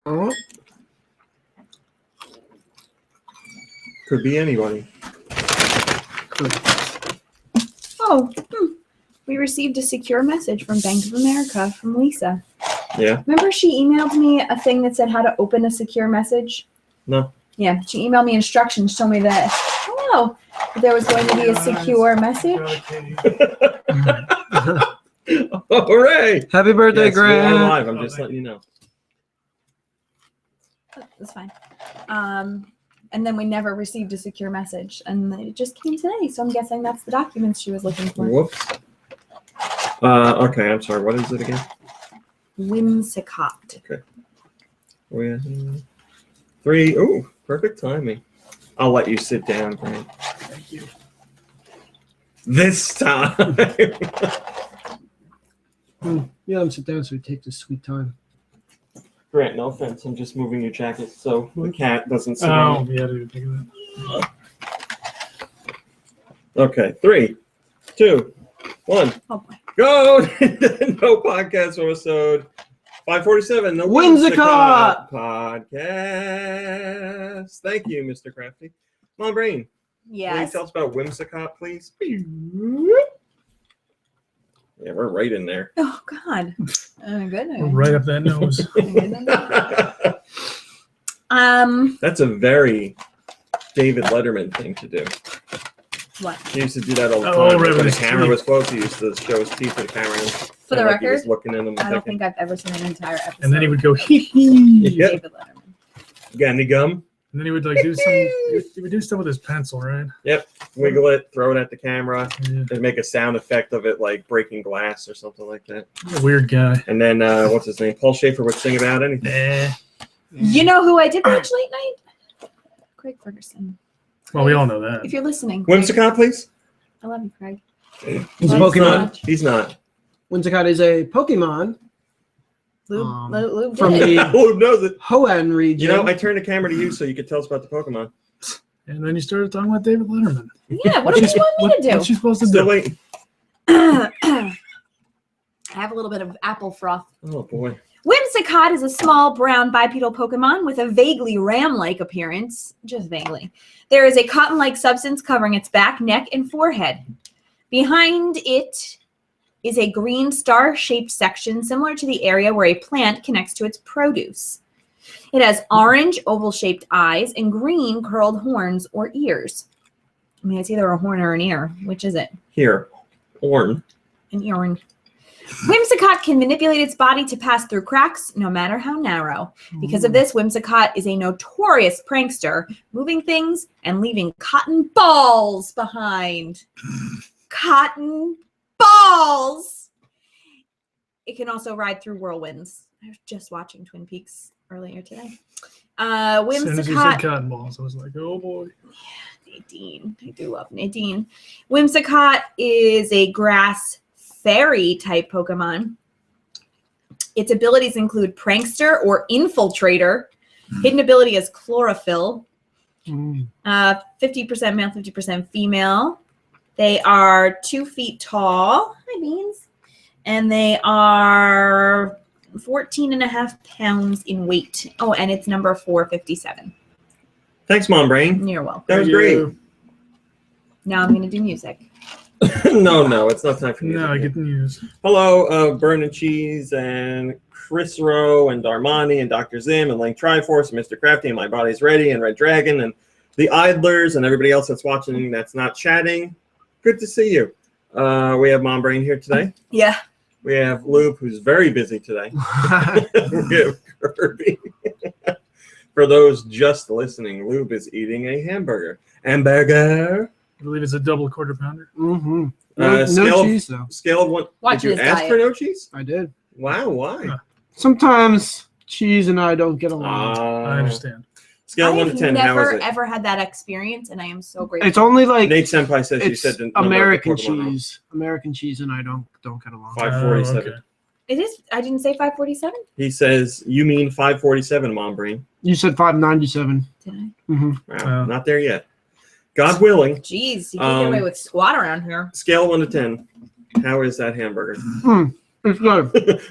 Oh. Could be anybody. Oh, we received a secure message from Bank of America from Lisa. Yeah. Remember she emailed me a thing that said how to open a secure message? No. Yeah, she emailed me instructions, told me that, there was going to be a secure message. Hooray! Happy birthday, Yes, we are Grant. live. I'm just letting you know. That's fine. And then we never received a secure message, and it just came today. So I'm guessing that's the documents she was looking for. Whoops. Okay, I'm sorry. What is it again? Whimsicott. Okay. 3. Ooh, perfect timing. I'll let you sit down, Grant. Thank you. This time. Yeah, I'm sit down so we take this sweet time. Grant, no offense. I'm just moving your jacket so the cat doesn't sit Oh, on yeah, dude. Think of that. it. Okay, 3, 2, 1. Oh boy. Go! No podcast episode 547. No Whimsicott podcast. Thank you, Mr. Crafty. Come on, Brain. Yes. Will you tell us about Whimsicott, please? Yeah, we're right in there. Oh God. Oh goodness. Right up that nose. That's a very David Letterman thing to do. What? He used to do that all the Oh, time. right, When with the his camera teeth. was close, he used to show his teeth to the camera. For the like he was record, looking in them. I don't think I've ever seen an entire episode. And then he would go hee hee. Yeah. David Letterman. Got any gum? And then he would like do some. He would do stuff with his pencil, right? Yep. Wiggle it, throw it at the camera, Yeah. and make a sound effect of it like breaking glass or something like that. A weird guy. And then, what's his name? Paul Schaefer would sing about anything. You know who I did watch late night? Craig Ferguson. Well, we all know that. If you're listening, Craig, Whimsicott, please? I love you, Craig. He's a Love you so Pokemon. much. He's not. Whimsicott is a Pokemon Lube from did it. the Who knows it? Hoenn region. You know, I turned the camera to you so you could tell us about the Pokemon. And then you started talking about David Letterman. Yeah, what do you want me to What's she supposed to Still do? waiting. I have a little bit of apple froth. Oh, boy. Whimsicott is a small brown bipedal Pokemon with a vaguely ram-like appearance, just vaguely. There is a cotton-like substance covering its back, neck, and forehead. Behind it is a green star-shaped section similar to the area where a plant connects to its produce. It has orange oval-shaped eyes and green curled horns or ears. I mean, it's either a horn or an ear. Which is it? Here. Orn. An earring. Whimsicott can manipulate its body to pass through cracks, no matter how narrow. Because of this, Whimsicott is a notorious prankster, moving things and leaving cotton balls behind. Cotton balls! It can also ride through whirlwinds. I was just watching Twin Peaks earlier today. As soon as you said Whimsicott. cotton balls, I was like, oh boy. Nadine. I do love Nadine. Whimsicott is a grass fairy type Pokemon. Its abilities include Prankster or Infiltrator. Hidden ability is Chlorophyll. 50% male, 50% female. They are 2 feet tall. Hi, Beans. And they are 14.5 pounds in weight. Oh, and it's number 457. Thanks, Mom Brain. You're welcome. That was great. Now I'm going to do music. No, it's not time for music. No, I get the news. Hello, Burn and Cheese and Chris Rowe and Darmani and Dr. Zim and Link Triforce and Mr. Crafty and My Body's Ready and Red Dragon and the Idlers and everybody else that's watching that's not chatting. Good to see you. We have Mom Brain here today. Yeah. We have Lube, who's very busy today. We have Kirby. For those just listening, Lube is eating a hamburger. Hamburger. I believe it's a double quarter pounder. No cheese, though. Scale of 1. Watch Did you his ask diet. for no cheese? I did. Wow, why? Huh. Sometimes cheese and I don't get along. I understand. Scale of 1 to I've 10, how is never it? ever had that experience, and I am so grateful. It's only like Nate Senpai says you it's said the number of the American Pokemon wrong. cheese. American cheese and I don't get along. 547. Oh, okay. It is. I didn't say 547. He says, you mean 547, Mom Brain. You said 597. Did I? Wow, Wow. not there yet. God willing. Jeez, you can't get away with squat around here. Scale of 1 to 10. How is that hamburger? It's good.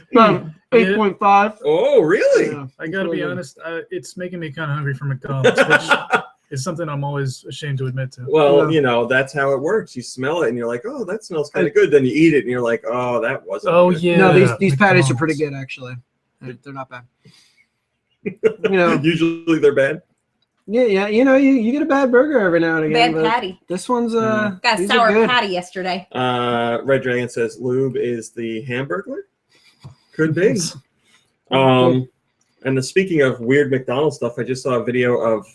8.5. Oh, really? Yeah, I gotta be really. honest. It's making me kind of hungry for McDonald's, which is something I'm always ashamed to admit to. Well, Yeah. you know, that's how it works. You smell it and you're like, oh, that smells kind of good. Then you eat it and you're like, oh, that wasn't Oh good. yeah. No, these patties are pretty McDonald's. good actually. They're not bad. You know, Usually they're bad. yeah. You know, you get a bad burger every now and again. Bad but patty. This one's Got a these are sour good. patty yesterday. Red Dragon says lube is the Hamburglar. Could be. And speaking of weird McDonald's stuff, I just saw a video of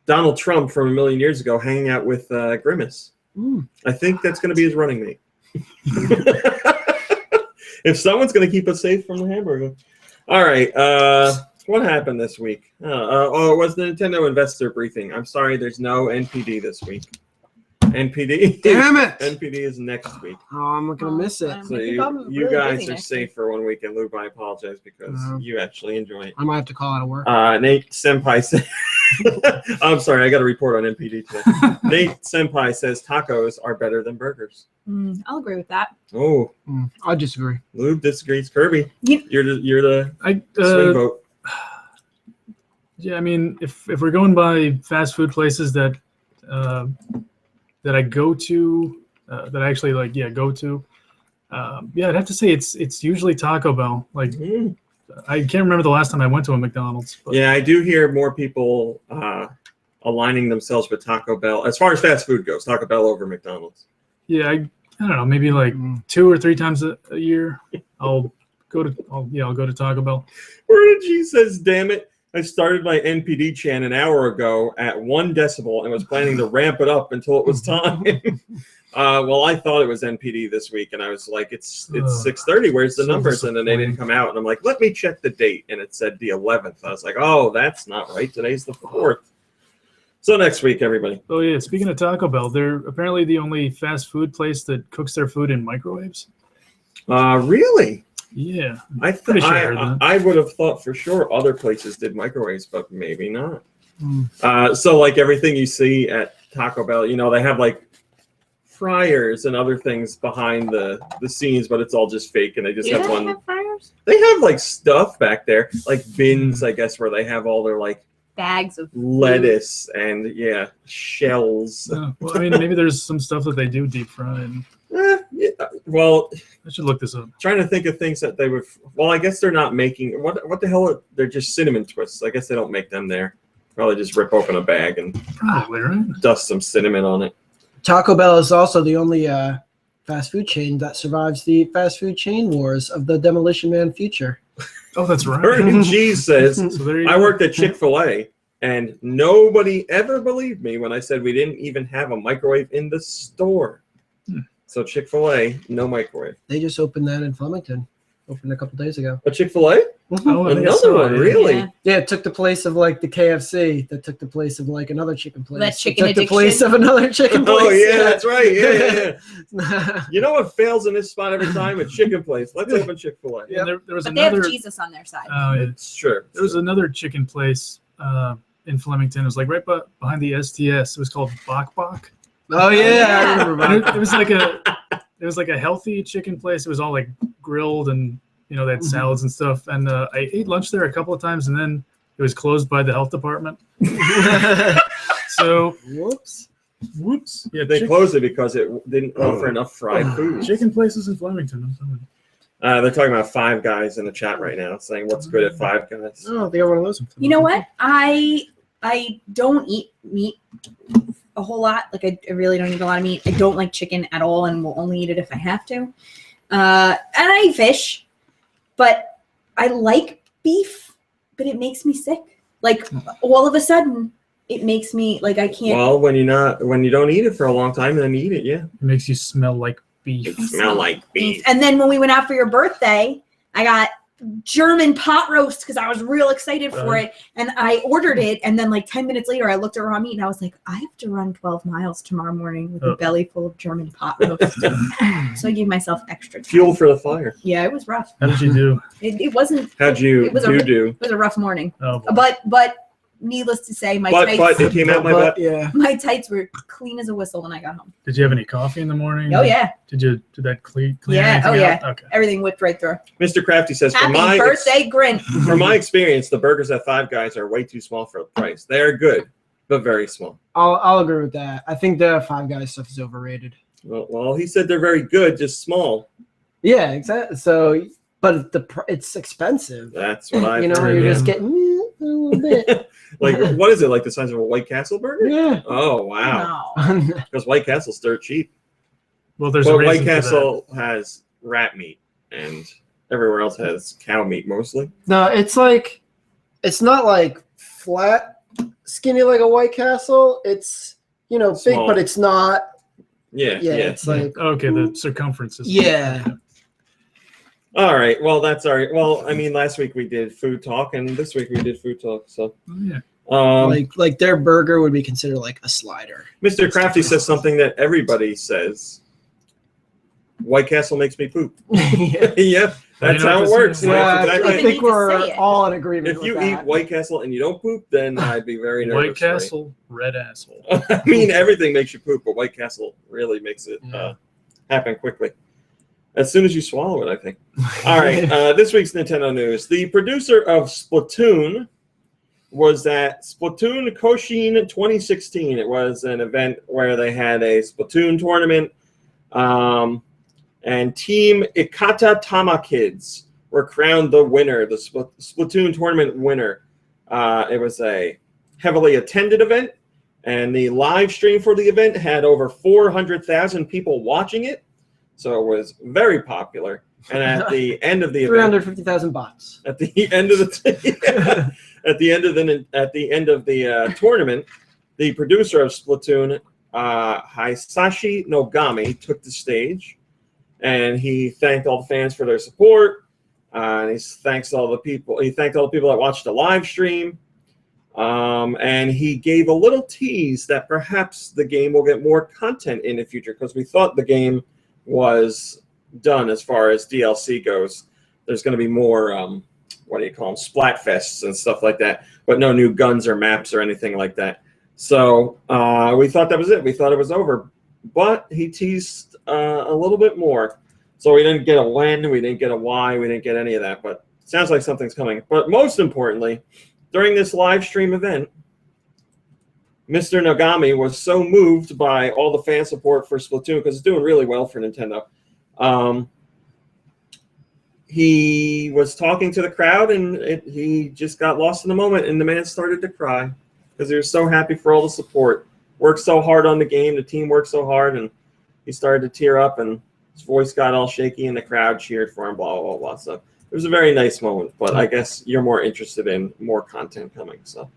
Donald Trump from a million years ago hanging out with Grimace. Mm. I think that's going to be his running mate. If someone's going to keep us safe from the hamburger. All right. What happened this week? It was the Nintendo investor briefing. I'm sorry, there's no NPD this week. NPD. Damn it! NPD is next week. Oh, I'm not gonna miss it. So I think I'm you really guys busy are next safe for 1 week, and Luke, I apologize because you actually enjoy it. I might have to call out of work. Nate Senpai said, I'm sorry, I got to report on NPD today. Nate Senpai says tacos are better than burgers. I'll agree with that. Oh, I disagree. Luke disagrees. Kirby, You- you're the swing vote. Yeah, I mean, if we're going by fast food places that I go to, that I actually go to, I'd have to say it's usually Taco Bell. Like, I can't remember the last time I went to a McDonald's. But Yeah, I do hear more people aligning themselves with Taco Bell as far as fast food goes. Taco Bell over McDonald's. yeah, I don't know, maybe like 2 or 3 times a year, I'll go to Taco Bell. Where G says, "Damn it! I started my NPD chant an hour ago at 1 decibel and was planning to ramp it up until it was time." Well, I thought it was NPD this week, and I was like, "It's 6:30. Where's the So numbers?" And then they didn't come out, and I'm like, "Let me check the date," and it said the 11th. I was like, "Oh, that's not right. Today's the 4th." So next week, everybody. Oh yeah, speaking of Taco Bell, they're apparently the only fast food place that cooks their food in microwaves. Really? Yeah, Pretty sure I heard that. I would have thought for sure other places did microwaves, but maybe not. So like everything you see at Taco Bell, you know, they have like fryers and other things behind the scenes, but it's all just fake, and they just have one. Have fryers? They have like stuff back there, like bins, I guess, where they have all their like Bags of lettuce and shells. Well, I mean, maybe there's some stuff that they do deep fry. And Yeah. Well, I should look this up. trying to think of things that they would. Well, I guess they're not making. What the hell? They're just cinnamon twists. I guess they don't make them there. Probably just rip open a bag and Probably, right? dust some cinnamon on it. Taco Bell is also the only fast food chain that survives the fast food chain wars of the Demolition Man future. Oh, that's right. Vernon G says, So there you I go. worked at Chick-fil-A, and nobody ever believed me when I said we didn't even have a microwave in the store. So Chick-fil-A, no microwave. They just opened that in Flemington. Opened a couple days ago. A Chick-fil-A? Oh, I think I Another saw one, it. really? Yeah. Yeah, it took the place of like the KFC. That took the place of like another chicken place. That chicken it took the addiction. place of another chicken place. Oh, yeah, that's right. Yeah. yeah. You know what fails in this spot every time? A chicken place. Let's open Chick-fil-A. Yeah, there was But they have another. Jesus on their side. Oh, yeah. It's true. There was another chicken place in Flemington. It was like right behind the STS. It was called Bok Bok. Oh yeah, yeah. I remember. And About it was like a healthy chicken place. It was all like grilled, and they had salads and stuff. And I ate lunch there a couple of times, and then it was closed by the health department. So Whoops. whoops. Yeah, They closed it because it didn't offer enough fried food. chicken places in Flemington. I'm telling you. They're talking about Five Guys in the chat right now, saying what's good at Five Guys. Oh, they got one of those. You know what? I don't eat meat a whole lot. Like I really don't eat a lot of meat. I don't like chicken at all, and will only eat it if I have to. And I eat fish, but I like beef, but it makes me sick. Like all of a sudden, it makes me like I can't. Well, when you don't eat it for a long time, and then you eat it, yeah. It makes you smell like beef. It smell like beef. And then when we went out for your birthday, I got German pot roast because I was real excited for it, and I ordered it, and then like 10 minutes later I looked at raw meat and I was like, I have to run 12 miles tomorrow morning with a belly full of German pot roast. So I gave myself extra time. Fuel for the fire. Yeah, it was rough. How did you do? It wasn't. How'd you It was do? It was a rough morning. Oh, boy. But needless to say, my But tights, it came out my butt. Yeah. my tights were clean as a whistle when I got home. Did you have any coffee in the morning? Oh yeah, Did that clean Yeah, anything oh, yeah. out? Okay. everything whipped right through. Mr. Crafty says, Happy birthday, Grinch. from my experience, the burgers at Five Guys are way too small for the price. They are good, but very small. I'll agree with that. I think the Five Guys stuff is overrated. Well, he said they're very good, just small. Yeah, exactly. So, but it's expensive. That's what I. You know, heard, you're yeah. just getting a little bit. Like, what is it? Like the size of a White Castle burger? Yeah. Oh wow! No. Because White Castle's dirt cheap. Well, there's a But reason White for that. Castle has rat meat, and everywhere else has cow meat mostly. No, it's not like flat, skinny like a White Castle. It's big, Small. but it's not. Yeah. It's like Okay, the circumference is. Yeah. All right. Well, that's all right. Well, I mean, last week we did food talk, and this week we did food talk. So, Oh, yeah. like their burger would be considered like a slider. Mr. Crafty says something that everybody says. White Castle makes me poop. Yeah. Yeah, that's how it works. Yeah, That's I exactly. even think need to we're say it. all in agreement. If with you that. eat White Castle and you don't poop, then I'd be very nervous. White Castle, red asshole. I mean, everything makes you poop, but White Castle really makes it Yeah. happen quickly. As soon as you swallow it, I think. All right, this week's Nintendo news. The producer of Splatoon was at Splatoon Koshin 2016. It was an event where they had a Splatoon tournament, and Team Ikata Tama Kids were crowned the winner, the Splatoon tournament winner. It was a heavily attended event, and the live stream for the event had over 400,000 people watching it. So it was very popular. And at the end of the event, 350,000 bots. at the end of the at the end of the tournament, the producer of Splatoon, Hisashi Nogami, took the stage, and he thanked all the fans for their support. And he thanked all the people that watched the live stream. And he gave a little tease that perhaps the game will get more content in the future, because we thought the game was done as far as DLC goes. There's going to be more, what do you call them, Splatfests and stuff like that, but no new guns or maps or anything like that. So we thought that was it. We thought it was over, but he teased a little bit more. So we didn't get a when, we didn't get a why, we didn't get any of that, but it sounds like something's coming. But most importantly, during this live stream event, Mr. Nogami was so moved by all the fan support for Splatoon, because it's doing really well for Nintendo. He was talking to the crowd, and he just got lost in the moment, and the man started to cry because he was so happy for all the support. Worked so hard on the game, the team worked so hard, and he started to tear up, and his voice got all shaky, and the crowd cheered for him, blah, blah, blah. So it was a very nice moment, but I guess you're more interested in more content coming. So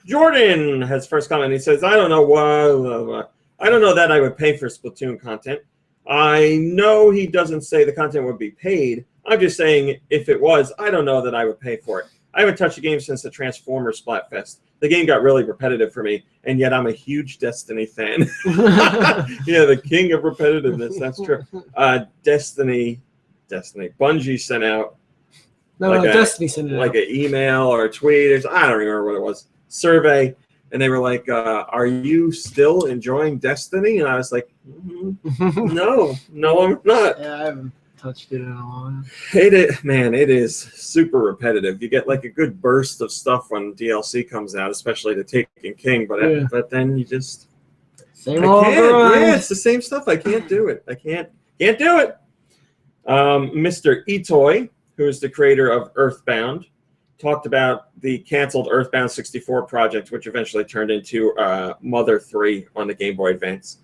Jordan has first comment. He says, I don't know that I would pay for Splatoon content. I know he doesn't say the content would be paid. I'm just saying, if it was, I don't know that I would pay for it. I haven't touched the game since the Transformers Splatfest. The game got really repetitive for me, and yet I'm a huge Destiny fan. Yeah, the king of repetitiveness. That's true. Destiny. Bungie sent out Destiny sent it like out. an email or a tweet. I don't remember what it was. Survey. And they were like, are you still enjoying Destiny? And I was like, no, I'm not. Yeah, I haven't touched it in a while. It is super repetitive. You get like a good burst of stuff when DLC comes out, especially the Taken King, but then you just Same old grind. Yeah, it's the same stuff. I can't do it. I can't do it. Mr. Itoi, who is the creator of Earthbound, talked about the canceled Earthbound 64 project, which eventually turned into Mother 3 on the Game Boy Advance.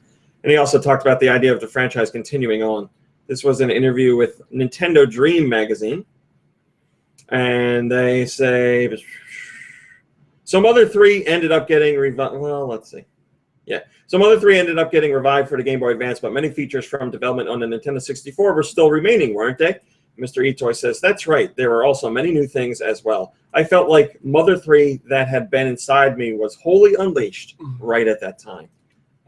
And he also talked about the idea of the franchise continuing on. This was an interview with Nintendo Dream magazine. And they say, so Mother 3 ended up getting revived. Well, let's see. Yeah. So Mother 3 ended up getting revived for the Game Boy Advance, but many features from development on the Nintendo 64 were still remaining, weren't they? Mr. Itoi says, that's right. There were also many new things as well. I felt like Mother 3 that had been inside me was wholly unleashed right at that time.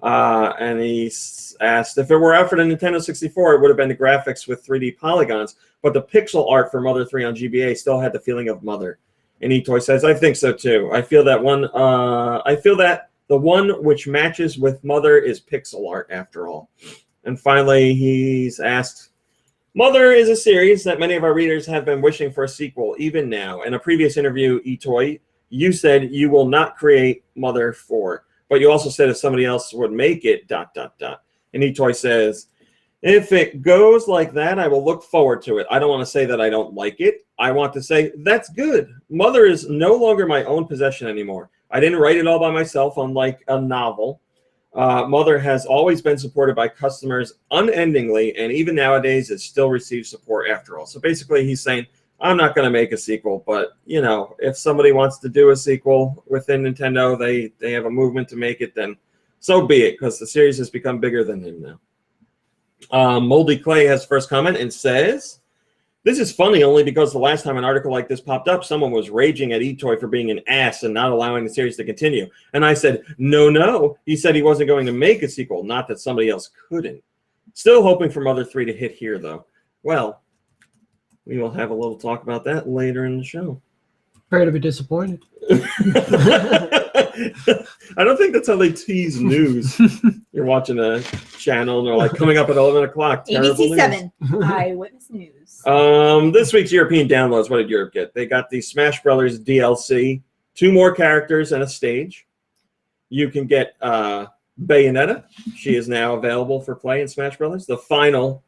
And he asked, if it were out for the Nintendo 64, it would have been the graphics with 3D polygons, but the pixel art for Mother 3 on GBA still had the feeling of Mother. And Itoy says, I think so too. I feel that the one which matches with Mother is pixel art after all. And finally, he's asked, Mother is a series that many of our readers have been wishing for a sequel, even now. In a previous interview, Itoy, you said you will not create Mother 4, but you also said if somebody else would make it, ... And Itoy says, if it goes like that, I will look forward to it. I don't want to say that I don't like it. I want to say, that's good. Mother is no longer my own possession anymore. I didn't write it all by myself, unlike a novel. Mother has always been supported by customers unendingly, and even nowadays it still receives support after all. So basically he's saying, I'm not going to make a sequel, but, you know, if somebody wants to do a sequel within Nintendo, they have a movement to make it, then so be it, because the series has become bigger than him now. Moldy Clay has first comment and says, this is funny only because the last time an article like this popped up, someone was raging at Itoy for being an ass and not allowing the series to continue. And I said, no. He said he wasn't going to make a sequel, not that somebody else couldn't. Still hoping for Mother 3 to hit here, though. Well, we will have a little talk about that later in the show. Prepare to be disappointed. I don't think that's how they tease news. You're watching a channel and they're like, coming up at 11 o'clock. ABC 7, Eyewitness News. This week's European downloads, what did Europe get? They got the Smash Brothers DLC, 2 more characters and a stage. You can get Bayonetta. She is now available for play in Smash Brothers, the final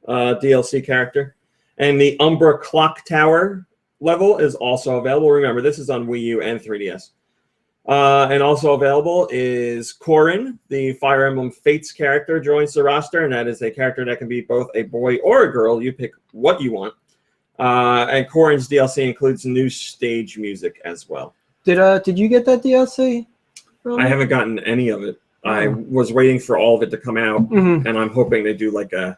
DLC character. And the Umbra Clock Tower level is also available. Remember, this is on Wii U and 3DS. And also available is Corrin, the Fire Emblem Fates character, joins the roster, and that is a character that can be both a boy or a girl. You pick what you want. And Corrin's DLC includes new stage music as well. Did you get that DLC? Really? I haven't gotten any of it. I was waiting for all of it to come out, and I'm hoping they do like a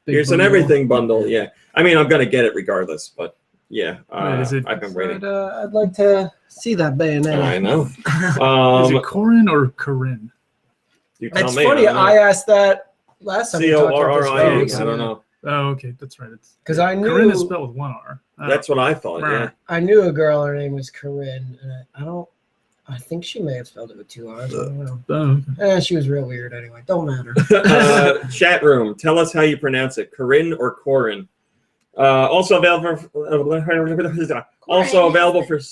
here's an everything bundle. Yeah, I mean, I'm gonna get it regardless, but yeah, I've been waiting. I'd like to see that Bayonetta. I know. Is it Corrin or Corinne? You tell It's me. funny. I asked that last time. Corrin. I don't know. Oh, okay, that's right. Because I knew Corinne is spelled with 1 R. That's what I thought. Yeah. I knew a girl. Her name was Corinne. And I think she may have spelled it with 2 R's. I don't know. Okay. She was real weird anyway. Don't matter. Chat room. Tell us how you pronounce it. Corinne or Corrin. Also available for The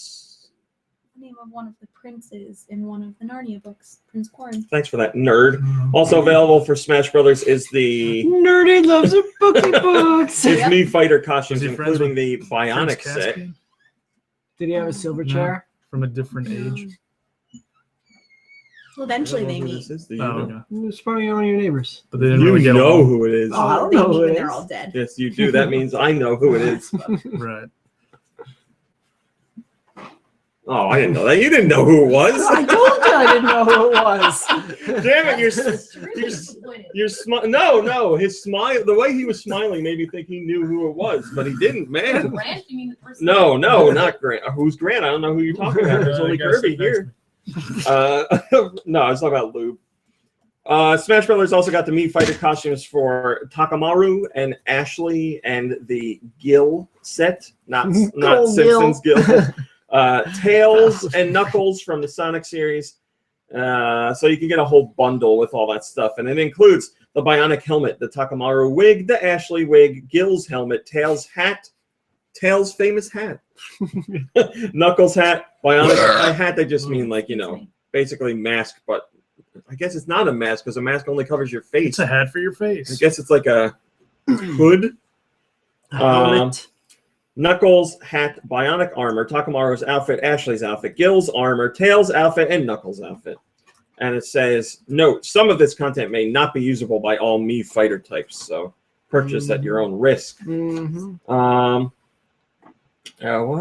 name of one of the princes in one of the Narnia books, Prince Corrin. Thanks for that, nerd. Also available for Smash Brothers is the Nerdy loves her bookie books. Is Mii Fighter costumes, including the Bionic set. Did he have a silver chair? From a different age. Well, eventually they meet. Okay. It's probably one of your neighbors. But they didn't You really get know along. who it is. Oh, I don't They know meet who when it they're is. all dead. Yes, you do. That means I know who it is. Right. Oh, I didn't know that. You didn't know who it was. I told you I didn't know who it was. Damn it! You're No, his smile. The way he was smiling made me think he knew who it was, but he didn't. Man. Grant, you mean the person? No, not Grant. Who's Grant? I don't know who you're talking about. There's only Kirby here. No, I was talking about Lube. Smash Brothers also got the Mii Fighter costumes for Takamaru and Ashley and the Gil set, not Simpsons Gil. Tails and Knuckles from the Sonic series. So you can get a whole bundle with all that stuff. And it includes the Bionic helmet, the Takamaru wig, the Ashley wig, Gil's helmet, Tails hat, Tails' famous hat, Knuckles hat, Bionic hat. They just mean like, basically mask, but I guess it's not a mask because a mask only covers your face. It's a hat for your face. I guess it's like a hood. Knuckles hat, Bionic armor, Takamaru's outfit, Ashley's outfit, Gil's armor, Tails' outfit, and Knuckles' outfit. And it says, note, some of this content may not be usable by all Mii Fighter types, so purchase at your own risk. What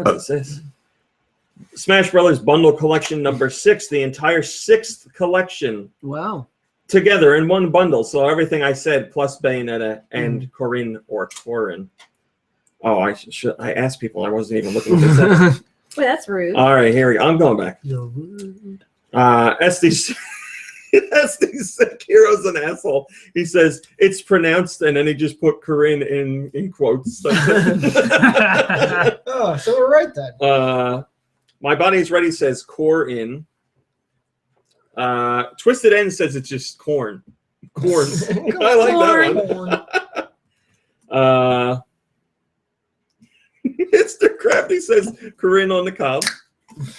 is this? Smash Brothers Bundle Collection number 6, the entire 6th collection. Wow. Together in one bundle. So everything I said plus Bayonetta and Corinne or Corrin. Oh, I asked people. I wasn't even looking at this up. Wait, that's rude. All right, here we go. I'm going back. You're rude. SDC. Hero's an asshole. He says it's pronounced, and then he just put Corinne in quotes. Oh, so we're right then. My Body is Ready says Corin. Twisted End says it's just corn. Corn. I like that one. Mr. Crafty says Corinne on the cob.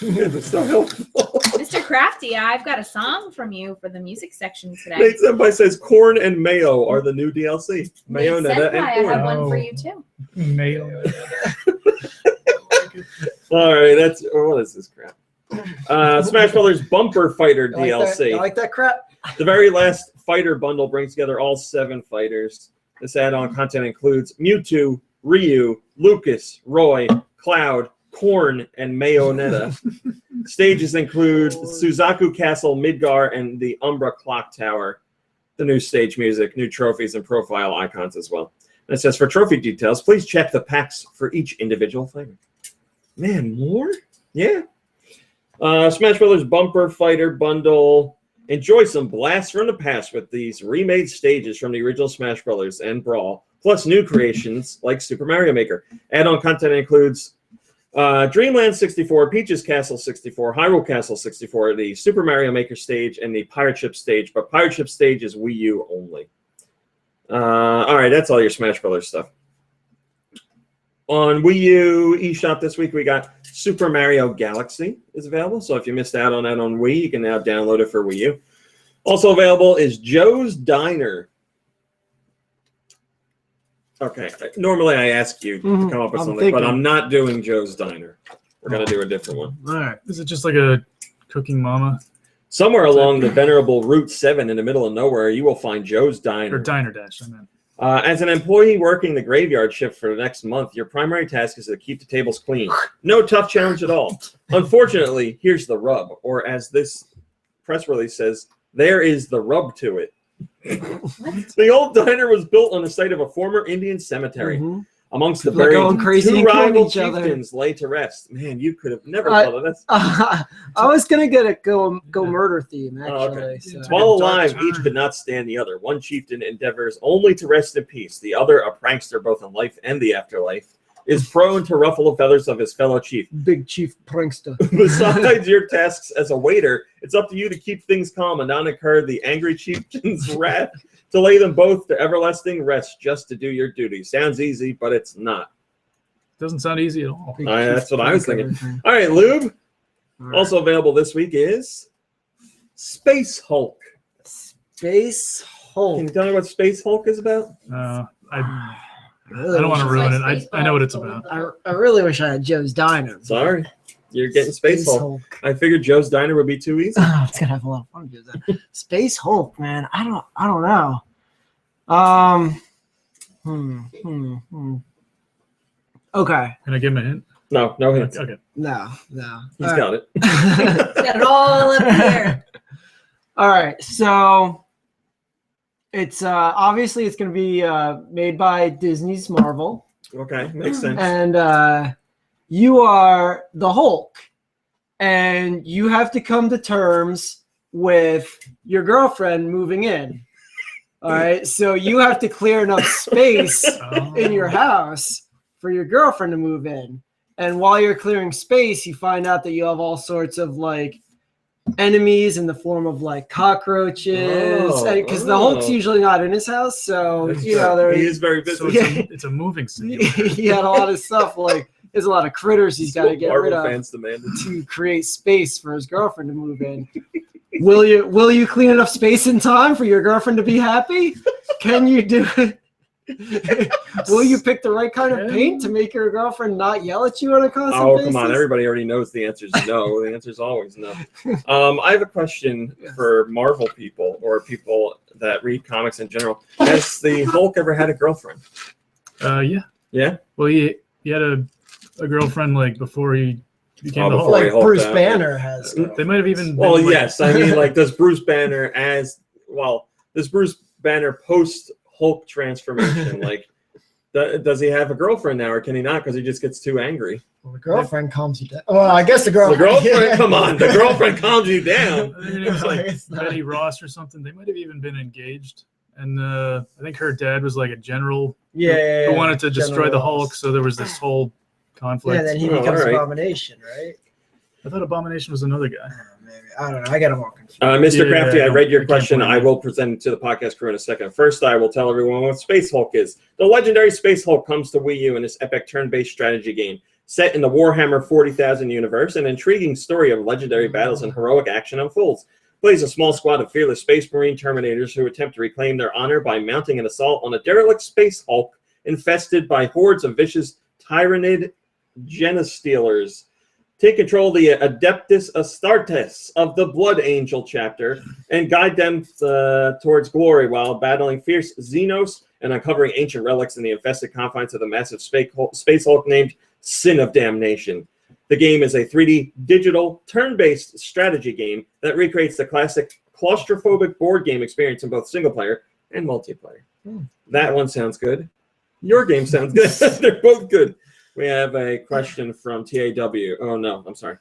That's so helpful. Mr. Crafty, I've got a song from you for the music section today. Nate Senpai says corn and mayo are the new DLC. Mayo, Nate Netta, Senpai, and I corn. have one for you too. Mail. All right, what is this crap? Smash Brothers Bumper Fighter I like DLC. that. I like that crap. The very last fighter bundle brings together all 7 fighters. This add-on content includes Mewtwo, Ryu, Lucas, Roy, Cloud, Corn, and Mayonetta. Stages include Suzaku Castle, Midgar, and the Umbra Clock Tower. The new stage music, new trophies, and profile icons as well. And it says, for trophy details, please check the packs for each individual fighter. Man, more? Yeah. Smash Brothers Bumper Fighter Bundle. Enjoy some blasts from the past with these remade stages from the original Smash Brothers and Brawl, plus new creations like Super Mario Maker. Add-on content includes Dreamland 64, Peach's Castle 64, Hyrule Castle 64, the Super Mario Maker stage, and the Pirate Ship stage. But Pirate Ship stage is Wii U only. All right, that's all your Smash Brothers stuff. On Wii U eShop this week, we got Super Mario Galaxy is available. So if you missed out on that on Wii, you can now download it for Wii U. Also available is Joe's Diner. Okay, normally I ask you to come up with something, but I'm not doing Joe's Diner. We're going to do a different one. All right. Is it just like a cooking mama? Somewhere along the venerable Route 7 in the middle of nowhere, you will find Joe's Diner. Or Diner Dash, I meant. As an employee working the graveyard shift for the next month, your primary task is to keep the tables clean. No tough challenge at all. Unfortunately, here's the rub, or as this press release says, there is the rub to it. The old diner was built on the site of a former Indian cemetery. Amongst the buried, two rival chieftains lay to rest. Man, you could have never thought of this. I was gonna get a go murder theme actually. Okay. So. While alive, each could not stand the other. One chieftain endeavors only to rest in peace. The other, a prankster both in life and the afterlife, is prone to ruffle the feathers of his fellow chief. Big chief prankster. Besides your tasks as a waiter, it's up to you to keep things calm and not incur the angry chieftain's wrath. To lay them both to everlasting rest, just to do your duty. Sounds easy, but it's not. Doesn't sound easy at all. That's what I was thinking. All right, Lube. Also available this week is Space Hulk. Space Hulk. Can you tell me what Space Hulk is about? I don't want to ruin it. I know what it's about. I really wish I had Joe's Diner. Sorry. You're getting Space Hulk. I figured Joe's Diner would be too easy. Oh, it's gonna have a lot of fun to do that. Space Hulk, man. I don't know. Okay. Can I give him a hint? No hints. Okay. No. He's got it. Got it all up here. All right. So it's obviously it's gonna be made by Disney's Marvel. Okay, makes sense. And you are the Hulk, and you have to come to terms with your girlfriend moving in. All right, so you have to clear enough space in your house for your girlfriend to move in. And while you're clearing space, you find out that you have all sorts of like enemies in the form of like cockroaches, because the Hulk's usually not in his house, so you know he is very busy. So it's a moving simulator. He had a lot of stuff like. There's a lot of critters he's got to get rid of to create space for his girlfriend to move in. Will you clean enough space in time for your girlfriend to be happy? Can you do it? Will you pick the right kind of paint to make your girlfriend not yell at you on a constant basis? Come on. Everybody already knows the answer is no. The answer is always no. I have a question for Marvel people or people that read comics in general. Has the Hulk ever had a girlfriend? Yeah. Yeah? Well, he had a girlfriend like before he became the Hulk. Like Bruce Banner has. They might have even. Well, yes. I mean, like, does Bruce Banner post Hulk transformation? Like, Does he have a girlfriend now, or can he not because he just gets too angry? Well, the girlfriend calms you down. Well, I guess the girlfriend. Come on, the girlfriend calms you down. I think it was like Betty Ross or something. They might have even been engaged. And I think her dad was like a general who wanted to destroy the Hulk. So there was this whole conflict. Yeah, then he becomes Abomination, right? I thought Abomination was another guy. Maybe. I don't know. I got them all confused. Mr. Crafty, I read your question. I will present it to the podcast crew in a second. First, I will tell everyone what Space Hulk is. The legendary Space Hulk comes to Wii U in this epic turn-based strategy game. Set in the Warhammer 40,000 universe, an intriguing story of legendary battles and heroic action unfolds. Plays a small squad of fearless Space Marine Terminators who attempt to reclaim their honor by mounting an assault on a derelict Space Hulk infested by hordes of vicious Tyranid Genestealers. Take control of the Adeptus Astartes of the Blood Angel chapter and guide them towards glory while battling fierce Xenos and uncovering ancient relics in the infested confines of the massive Space Hulk named Sin of Damnation. The game is a 3D digital turn-based strategy game that recreates the classic claustrophobic board game experience in both single player and multiplayer. That one sounds good. Your game sounds good. They're both good. We have a question from TAW. Oh, no, I'm sorry.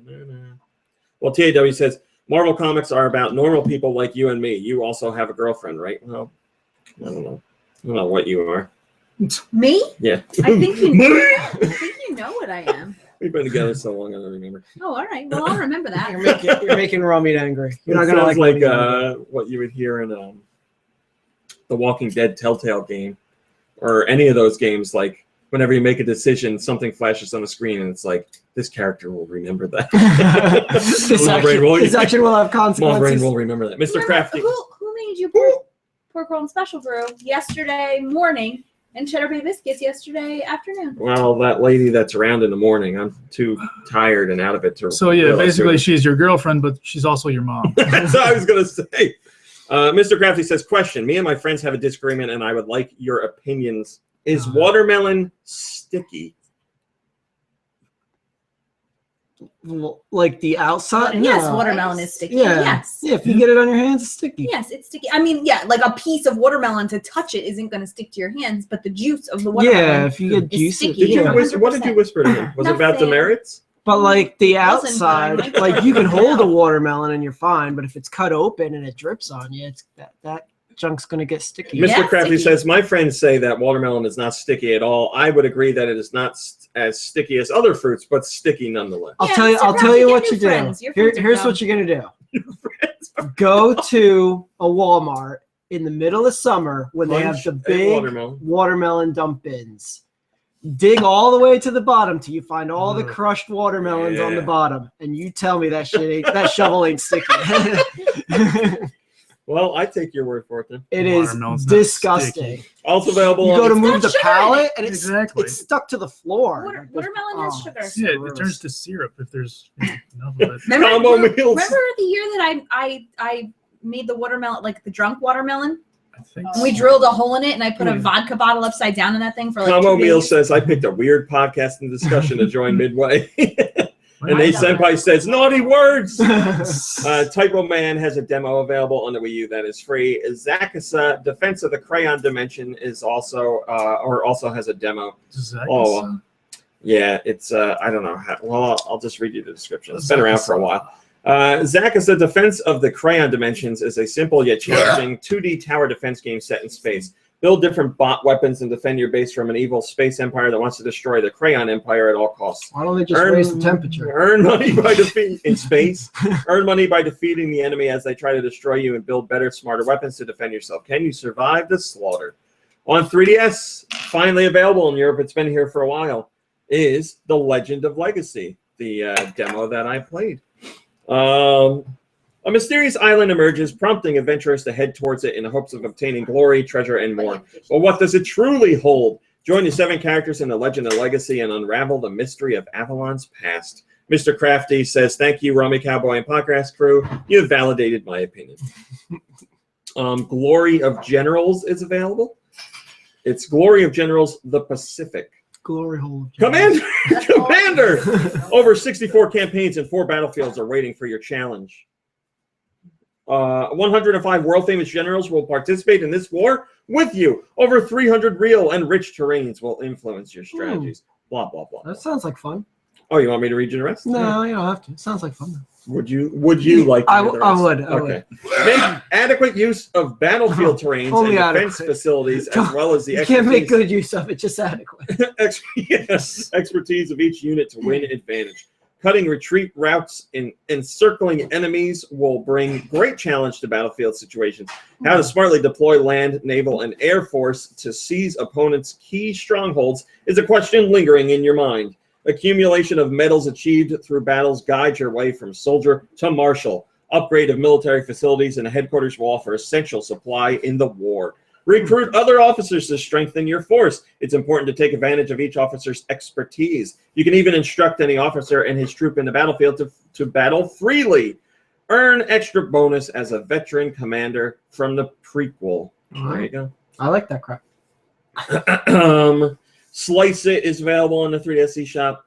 No. Well, TAW says, Marvel comics are about normal people like you and me. You also have a girlfriend, right? Well, I don't know. I don't know what you are. Me? Yeah. I think you know what I am. We've been together so long, I don't remember. Oh, all right. Well, I'll remember that. You're making Ramit angry. You're not going to like what you would hear in the Walking Dead Telltale game or any of those games, like, whenever you make a decision, something flashes on the screen, and it's like, this character will remember that. This action will have consequences. My brain will remember that. Mr. Crafty. Who made you pork roll and special brew yesterday morning and cheddar bay biscuits yesterday afternoon? Well, that lady that's around in the morning, I'm too tired and out of it to. So, yeah, basically, she's your girlfriend, but she's also your mom. That's what I was going to say. Mr. Crafty says, question. Me and my friends have a disagreement, and I would like your opinions. Is watermelon sticky? Like the outside? Yes, watermelon is sticky. Yeah. Yes. Yeah, if you get it on your hands, it's sticky. Yes, it's sticky. I mean, yeah, like a piece of watermelon to touch it isn't going to stick to your hands, but the juice of the watermelon if you get juice. sticky. What did you whisper to him? Was it about demerits? But like the outside, like you can hold a watermelon and you're fine, but if it's cut open and it drips on you, it's that chunk's going to get sticky. Mr. Crafty says, my friends say that watermelon is not sticky at all. I would agree that it is not as sticky as other fruits, but sticky nonetheless. I'll tell you what you do. Here's what you're going to do. Go to a Walmart in the middle of summer when they have the big watermelon dump bins. Dig all the way to the bottom till you find all the crushed watermelons on the bottom, and you tell me that shovel ain't sticky. Well, I take your word for it then. It is disgusting. Also available. You go to move the pallet, and it's stuck to to the floor. Watermelon has sugar. Yeah, it turns to syrup if there's enough of it. Remember the year that I made the watermelon, like the drunk watermelon? I think we drilled a hole in it, and I put a vodka bottle upside down in that thing for like Combo 2 days. Meal says, I picked a weird podcast and discussion to join midway. And Nate Senpai says, naughty words! Typo Man has a demo available on the Wii U that is free. Zakusa, Defense of the Crayon Dimension, is also has a demo. Zakusa? Oh, yeah, it's, I don't know. I'll just read you the description. It's been around for a while. Zakusa, Defense of the Crayon Dimensions is a simple yet challenging 2D tower defense game set in space. Build different bot weapons and defend your base from an evil space empire that wants to destroy the Crayon Empire at all costs. Why don't they just raise the temperature? Earn money by in space. Earn money by defeating the enemy as they try to destroy you and build better, smarter weapons to defend yourself. Can you survive the slaughter? On 3DS, finally available in Europe, it's been here for a while, is The Legend of Legacy, the demo that I played. A mysterious island emerges, prompting adventurers to head towards it in the hopes of obtaining glory, treasure, and more. But what does it truly hold? Join the 7 characters in The Legend of Legacy and unravel the mystery of Avalon's past. Mr. Crafty says, thank you, Rummy Cowboy and Podcast Crew. You have validated my opinion. Glory of Generals is available. It's Glory of Generals, the Pacific. Glory hole. Commander! Over 64 campaigns and 4 battlefields are waiting for your challenge. 105 world-famous generals will participate in this war with you. Over 300 real and rich terrains will influence your strategies. Blah, blah, blah. That sounds like fun. Oh, you want me to read you the rest? No, you don't have to. It sounds like fun. Would you like to read the rest? I would. Okay. Make adequate use of battlefield terrains Only and defense adequate. facilities, as well as the You can't make expertise, good use of it, just adequate. expertise of each unit to win advantage. Cutting retreat routes and encircling enemies will bring great challenge to battlefield situations. How to smartly deploy land, naval, and air force to seize opponents' key strongholds is a question lingering in your mind. Accumulation of medals achieved through battles guide your way from soldier to marshal. Upgrade of military facilities and headquarters will offer essential supply in the war. Recruit other officers to strengthen your force. It's important to take advantage of each officer's expertise. You can even instruct any officer and his troop in the battlefield to battle freely. Earn extra bonus as a veteran commander from the prequel. There you go. I like that crap. Slice It is available in the 3DS eShop.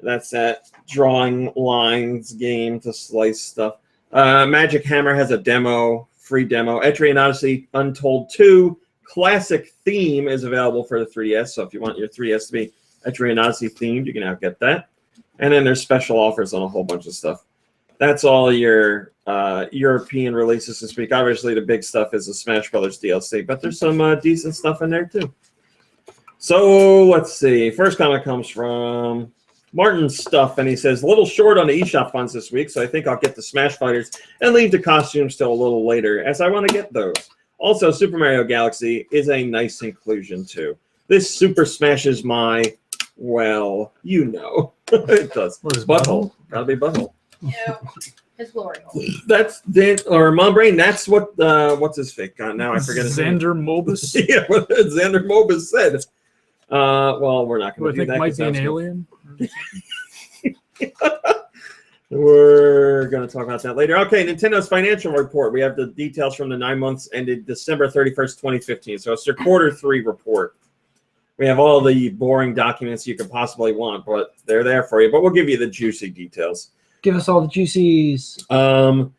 That's that drawing lines game to slice stuff. Magic Hammer has a demo. Free demo. Etrian Odyssey Untold 2 Classic Theme is available for the 3DS. So if you want your 3DS to be Etrian Odyssey themed, you can now get that. And then there's special offers on a whole bunch of stuff. That's all your European releases this week. Obviously, the big stuff is the Smash Brothers DLC, but there's some decent stuff in there too. So let's see. First comment comes from Martin Stuff, and he says, a little short on the eShop funds this week, so I think I'll get the Smash Fighters and leave the costumes till a little later, as I want to get those. Also, Super Mario Galaxy is a nice inclusion, too. This super smashes my, well, you know. It does. What is butthole? Gotta be butthole. No, his glory hole. That's, or Mom Brain, that's what, what's his fake? God, now I forget his name. Xander Mobus? Yeah, what Xander Mobus said. Well, we're not going to do that. Might be an alien. We're going to talk about that later. Okay, Nintendo's financial report. We have the details from the 9 months ended December 31st, 2015. So it's their quarter 3 report. We have all the boring documents you could possibly want, but they're there for you. But we'll give you the juicy details. Give us all the juicies. Total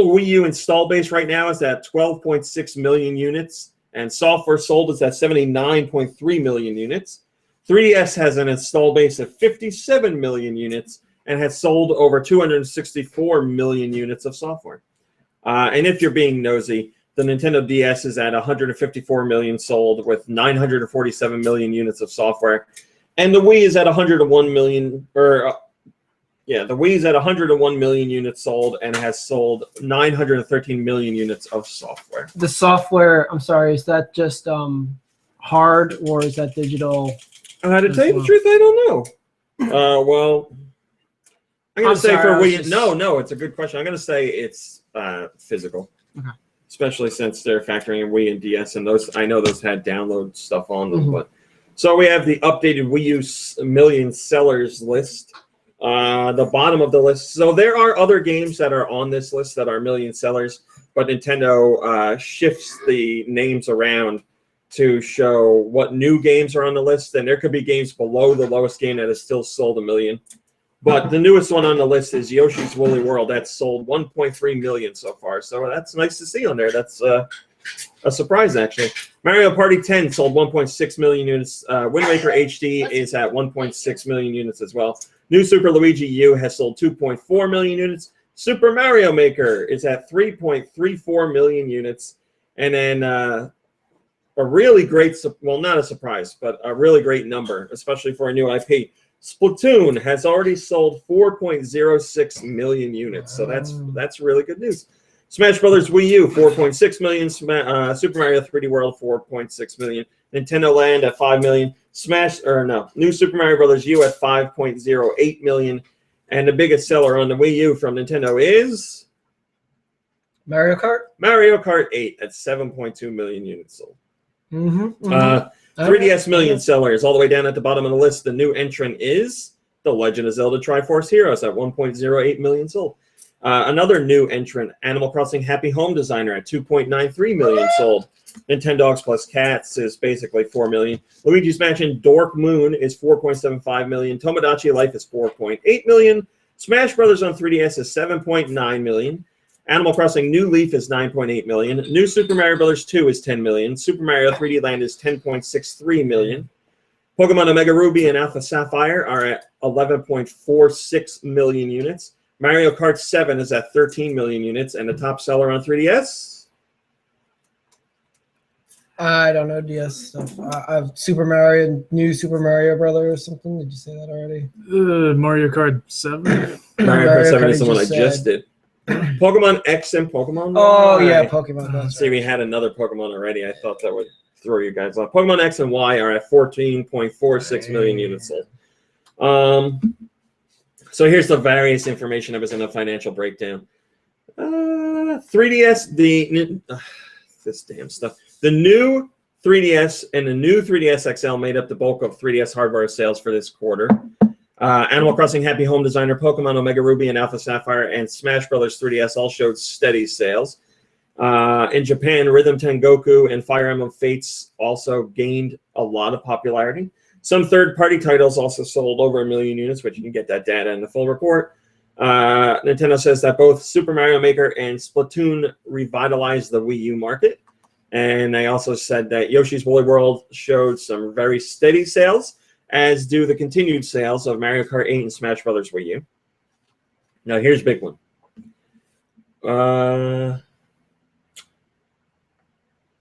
Wii U install base right now is at 12.6 million units. And software sold is at 79.3 million units. 3DS has an install base of 57 million units and has sold over 264 million units of software. And if you're being nosy, the Nintendo DS is at 154 million sold with 947 million units of software. And the Wii is at 101 million, the Wii is at 101 million units sold and has sold 913 million units of software. The software, I'm sorry, is that just hard or is that digital? To tell you the truth, I don't know. Well, I'm going to say for Wii. Just... No, it's a good question. I'm going to say it's physical, okay. Especially since they're factoring in Wii and DS, and those I know those had download stuff on them. But so we have the updated Wii U million sellers list. The bottom of the list. So there are other games that are on this list that are million sellers, but Nintendo shifts the names around to show what new games are on the list, and there could be games below the lowest game that has still sold 1 million. But the newest one on the list is Yoshi's Woolly World. That's sold 1.3 million so far, so that's nice to see on there. That's a surprise, actually. Mario Party 10 sold 1.6 million units. Wind Waker HD is at 1.6 million units as well. New Super Luigi U has sold 2.4 million units. Super Mario Maker is at 3.34 million units. And then a really great, well, not a surprise, but a really great number, especially for a new IP. Splatoon has already sold 4.06 million units, so that's really good news. Smash Brothers Wii U, 4.6 million. Super Mario 3D World, 4.6 million. Nintendo Land at 5 million. New Super Mario Brothers U at 5.08 million. And the biggest seller on the Wii U from Nintendo is Mario Kart. Mario Kart 8 at 7.2 million units sold. 3DS million sellers all the way down at the bottom of the list. The new entrant is The Legend of Zelda Triforce Heroes at 1.08 million sold. Another new entrant, Animal Crossing Happy Home Designer at 2.93 million sold. Nintendogs plus Cats is basically 4 million. Luigi's Mansion Dork Moon is 4.75 million. Tomodachi Life is 4.8 million. Smash Brothers on 3DS is 7.9 million. Animal Crossing New Leaf is 9.8 million. New Super Mario Bros. 2 is 10 million. Super Mario 3D Land is 10.63 million. Pokemon Omega Ruby and Alpha Sapphire are at 11.46 million units. Mario Kart 7 is at 13 million units, and the top seller on 3DS? I don't know DS stuff. Super Mario, New Super Mario Brother or something. Did you say that already? Mario Kart 7. Mario Kart 7 is the one I just did. Pokemon X and Pokemon Y. Oh, yeah, Pokemon. That's See, we had another Pokemon already. I thought that would throw you guys off. Pokemon X and Y are at 14.46 million units sold. So here's the various information that was in the financial breakdown. 3DS, this damn stuff. The new 3DS and the new 3DS XL made up the bulk of 3DS hardware sales for this quarter. Animal Crossing Happy Home Designer, Pokemon Omega Ruby and Alpha Sapphire, and Smash Bros. 3DS all showed steady sales. In Japan, Rhythm Tengoku and Fire Emblem Fates also gained a lot of popularity. Some third-party titles also sold over 1 million units, but you can get that data in the full report. Nintendo says that both Super Mario Maker and Splatoon revitalized the Wii U market. And they also said that Yoshi's Woolly World showed some very steady sales, as do the continued sales of Mario Kart 8 and Smash Bros. Wii U. Now, here's a big one.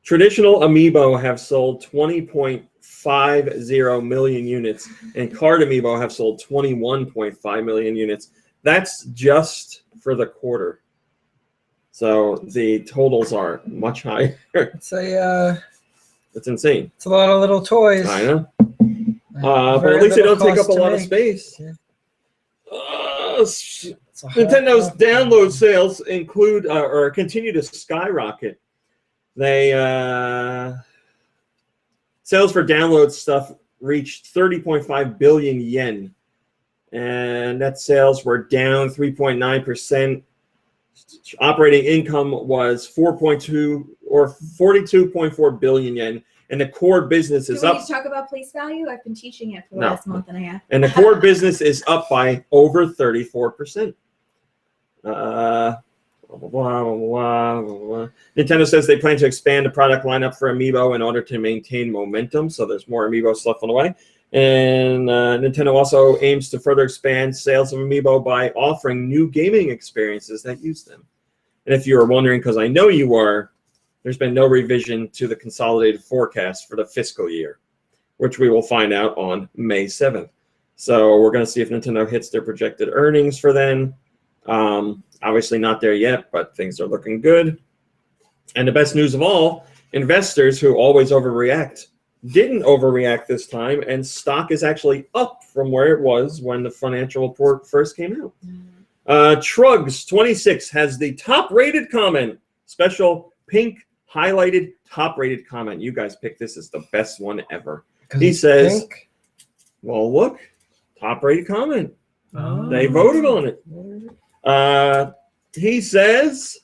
Traditional Amiibo have sold 20.50 million units, and Card Amiibo have sold 21.5 million units. That's just for the quarter. So the totals are much higher. It's insane. It's a lot of little toys. I know. But at least they don't take up a lot of space. Yeah. Nintendo's download sales include or continue to skyrocket. They sales for download stuff reached 30.5 billion yen, and net sales were down 3.9%. Operating income was 4.2 or 42.4 billion yen, and the core business is up. Can we talk about place value? I've been teaching it for the last month and a half. And the core business is up by over 34%. Nintendo says they plan to expand the product lineup for Amiibo in order to maintain momentum, so there's more Amiibo stuff on the way. And Nintendo also aims to further expand sales of Amiibo by offering new gaming experiences that use them. And if you were wondering, because I know you are, there's been no revision to the consolidated forecast for the fiscal year, which we will find out on May 7th. So we're going to see if Nintendo hits their projected earnings for then. Obviously not there yet, but things are looking good. And the best news of all, investors who always overreact didn't overreact this time, and stock is actually up from where it was when the financial report first came out. Trugs26 has the top-rated comment, special pink highlighted top-rated comment. You guys picked this as the best one ever. He says, pink? Well, look, top-rated comment. Oh. They voted on it. He says,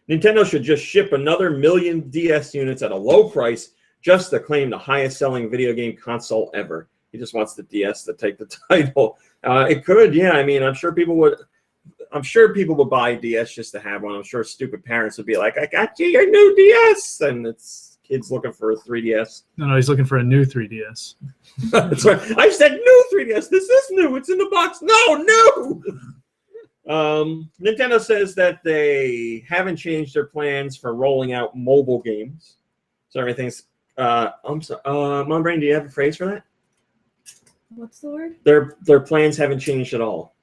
Nintendo should just ship another 1 million DS units at a low price just to claim the highest-selling video game console ever. He just wants the DS to take the title. It could, yeah. I mean, I'm sure people would buy DS just to have one. I'm sure stupid parents would be like, "I got you your new DS," and it's kids looking for a 3DS. No, he's looking for a new 3DS. That's right. I said new 3DS. This is new. It's in the box. No, new. Nintendo says that they haven't changed their plans for rolling out mobile games. So everything's. I'm sorry. Mom Brain, do you have a phrase for that? What's the word? Their plans haven't changed at all.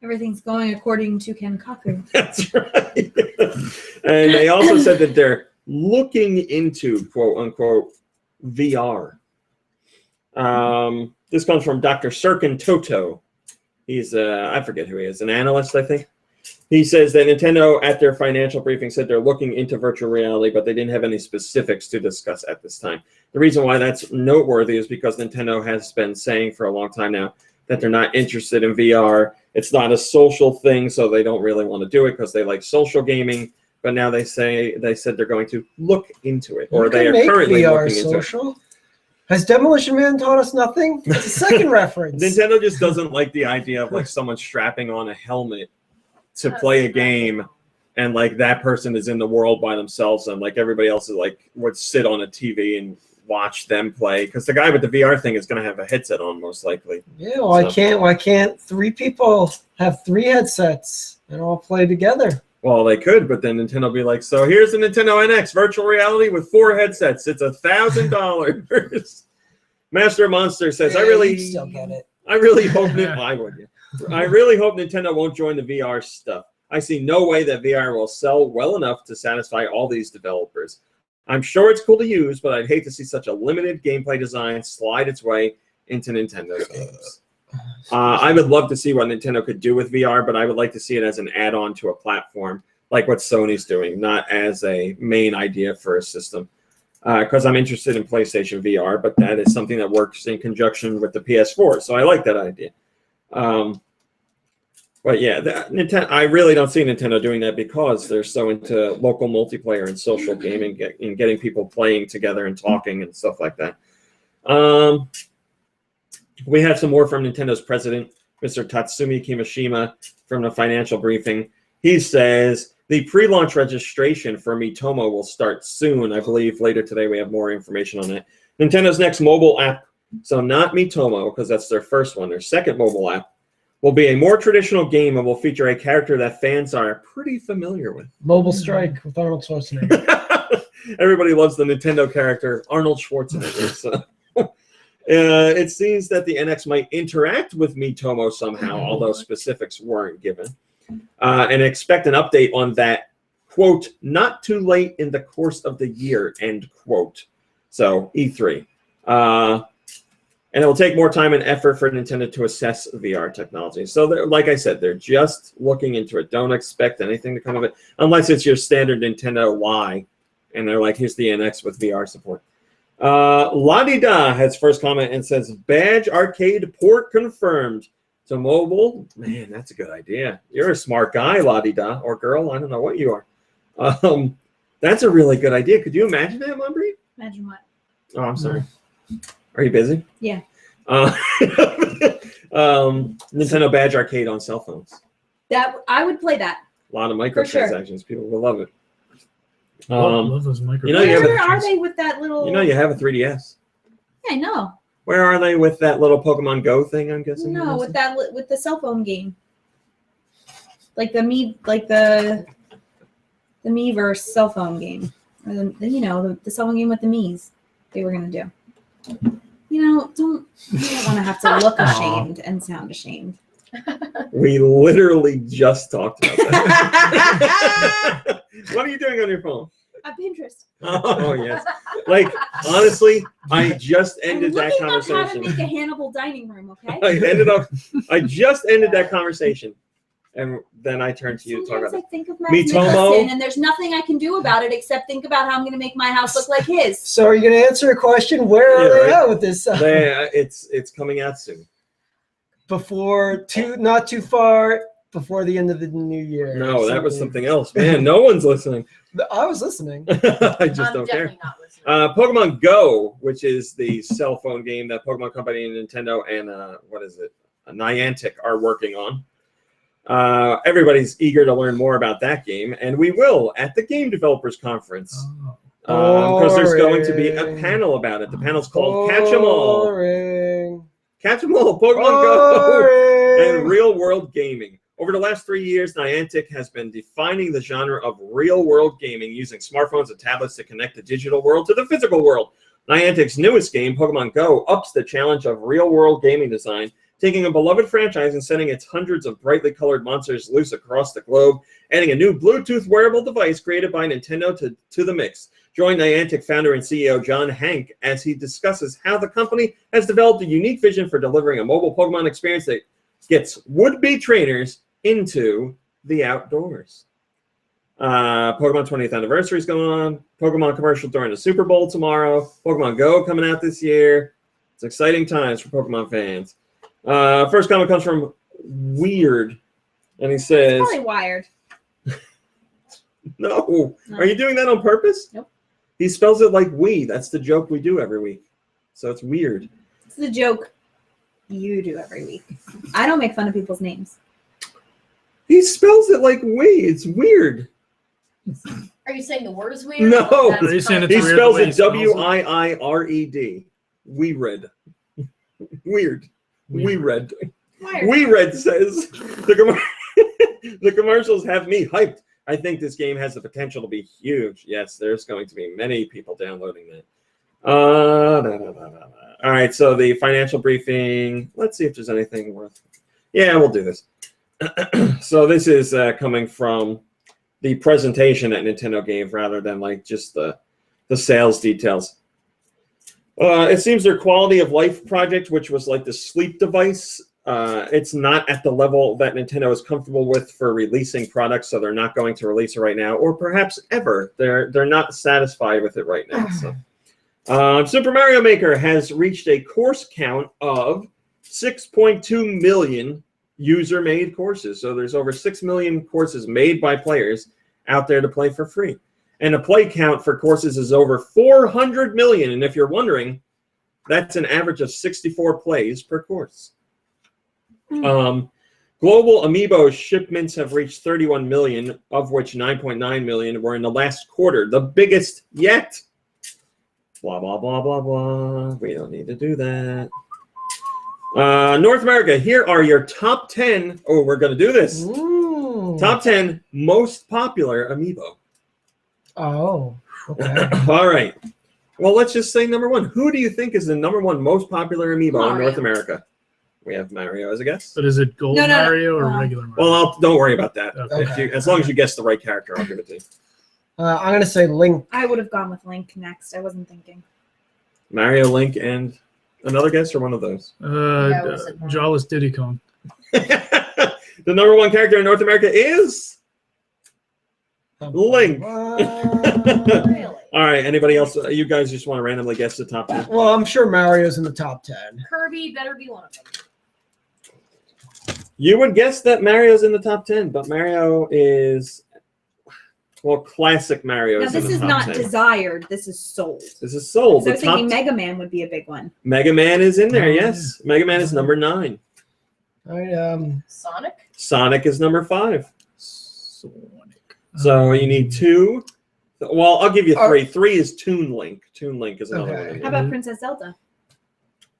Everything's going according to Kenkaku. That's right. And they also said that they're looking into quote unquote VR. This comes from Dr. Sirkin Toto. He's I forget who he is, an analyst, I think. He says that Nintendo, at their financial briefing, said they're looking into virtual reality, but they didn't have any specifics to discuss at this time. The reason why that's noteworthy is because Nintendo has been saying for a long time now that they're not interested in VR. It's not a social thing, so they don't really want to do it because they like social gaming. But now they said they're going to look into it, or they are currently looking into it. Has Demolition Man taught us nothing? It's a second reference. Nintendo just doesn't like the idea of like someone strapping on a helmet to play a game and like that person is in the world by themselves, and like everybody else is like would sit on a TV and watch them play, because the guy with the VR thing is going to have a headset on most likely. Yeah, why can't 3 people have 3 headsets and all play together? Well, they could, but then Nintendo will be like, so here's the Nintendo NX virtual reality with 4 headsets. It's $1,000. Master Monster says, Yeah, I really you'd still get it. I really hope I would. I really hope Nintendo won't join the VR stuff. I see no way that VR will sell well enough to satisfy all these developers. I'm sure it's cool to use, but I'd hate to see such a limited gameplay design slide its way into Nintendo's games. I would love to see what Nintendo could do with VR, but I would like to see it as an add-on to a platform, like what Sony's doing, not as a main idea for a system. Because I'm interested in PlayStation VR, but that is something that works in conjunction with the PS4, so I like that idea. But yeah, Nintendo. I really don't see Nintendo doing that because they're so into local multiplayer and social gaming and getting people playing together and talking and stuff like that. We have some more from Nintendo's president, Mr. Tatsumi Kimishima, from the financial briefing. He says the pre-launch registration for Miitomo will start soon. I believe later today we have more information on that. Nintendo's next mobile app, so not Miitomo because that's their first one, their second mobile app, will be a more traditional game and will feature a character that fans are pretty familiar with. Mobile Strike with Arnold Schwarzenegger. Everybody loves the Nintendo character, Arnold Schwarzenegger. So. It seems that the NX might interact with Miitomo somehow, although specifics weren't given. And expect an update on that, quote, not too late in the course of the year, end quote. So, E3. And it will take more time and effort for Nintendo to assess VR technology. So, like I said, they're just looking into it. Don't expect anything to come of it, unless it's your standard Nintendo Y. And they're like, here's the NX with VR support. La-di-da has first comment and says, Badge Arcade port confirmed to mobile. Man, that's a good idea. You're a smart guy, La-di-da, or girl. I don't know what you are. That's a really good idea. Could you imagine that, Mumbry? Imagine what? Oh, I'm sorry. Are you busy? Yeah. Nintendo Badge Arcade on cell phones. That I would play that. A lot of microtransactions. People will love it. Love those micro. You know, Where are they with that little? You know, you have a 3DS. Yeah, I know. Where are they with that little Pokemon Go thing? I'm guessing. No, with the cell phone game. Like the Miiverse cell phone game, or the cell phone game with the Miis. They were gonna do. You don't want to have to look ashamed and sound ashamed. We literally just talked about that. What are you doing on your phone? Pinterest. Oh yes. Like honestly, I just ended that I'm looking conversation. up how to make a Hannibal dining room. Okay. I just ended that conversation, and then I turned to you to talk about I think of Miitomo, Nicholson, and there's nothing I can do about it except think about how I'm going to make my house look like his. So are you going to answer a question? Where are they at with this? It's coming out soon. Not too far before the end of the new year. No, that was something else. Man, no one's listening. I was listening. I just don't care. Not listening. Pokemon Go, which is the cell phone game that Pokemon Company and Nintendo and Niantic are working on. Everybody's eager to learn more about that game, and we will at the Game Developers Conference. Because there's going to be a panel about it. The panel's called Catch 'em All. Catch 'em All, Pokemon Go, and real-world gaming. Over the last 3 years, Niantic has been defining the genre of real-world gaming using smartphones and tablets to connect the digital world to the physical world. Niantic's newest game, Pokemon Go, ups the challenge of real-world gaming design, taking a beloved franchise and sending its hundreds of brightly colored monsters loose across the globe, adding a new Bluetooth wearable device created by Nintendo to the mix. Join Niantic founder and CEO John Hank as he discusses how the company has developed a unique vision for delivering a mobile Pokemon experience that gets would-be trainers into the outdoors. Pokemon 20th anniversary is going on. Pokemon commercial during the Super Bowl tomorrow. Pokemon Go coming out this year. It's exciting times for Pokemon fans. First comment comes from Weird, and he says, Probably wired. No. Are you doing that on purpose? Nope. He spells it like we. That's the joke we do every week. So it's weird. It's the joke you do every week. I don't make fun of people's names. He spells it like we. It's weird. Are you saying the word is weird? No. Are you saying it's He weird spells the way he it spells it? Wiired. Weird. Weird. Weird. Weird says the commercials have me hyped. I think this game has the potential to be huge. Yes, there's going to be many people downloading that. All right, so the financial briefing. Let's see if there's anything worth. Yeah, we'll do this. So this is coming from the presentation that Nintendo gave, rather than like just the sales details. It seems their quality of life project, which was like the sleep device, it's not at the level that Nintendo is comfortable with for releasing products, so they're not going to release it right now, or perhaps ever. They're not satisfied with it right now. So, Super Mario Maker has reached a course count of 6.2 million user-made courses. So there's over 6 million courses made by players out there to play for free. And the play count for courses is over 400 million. And if you're wondering, that's an average of 64 plays per course. Global Amiibo shipments have reached 31 million, of which 9.9 million were in the last quarter, the biggest yet. Blah, blah, blah, blah, blah. We don't need to do that. North America, here are your top 10. Oh, we're going to do this. Ooh. Top 10 most popular Amiibo. Oh, okay. All right. Well, let's just say number one. Who do you think is the number one most popular Amiibo in North America? We have Mario as a guess. But is it Gold Mario or regular Mario? Well, don't worry about that. Okay. As long as you guess the right character, I'll give it to you. I'm going to say Link. I would have gone with Link next. I wasn't thinking. Mario, Link, and another guess, or one of those? Jawless Diddy Kong. The number one character in North America is Link. Really? All right. Anybody else? You guys just want to randomly guess the top 10? Well, I'm sure Mario's in the top 10. Kirby better be one of them. You would guess that Mario's in the top 10, but Mario is, well, classic Mario. Now, is in this the is top not 10. desired. This is sold. This is sold. So I The was thinking top Mega Man would be a big one. Mega Man is in there, Oh, yes. Mega Man is number 9. All right, Sonic? Sonic is number 5. Sonic. So you need 2. Well, I'll give you 3. 3 is Toon Link. Toon Link is another Okay. one. How about Princess Zelda?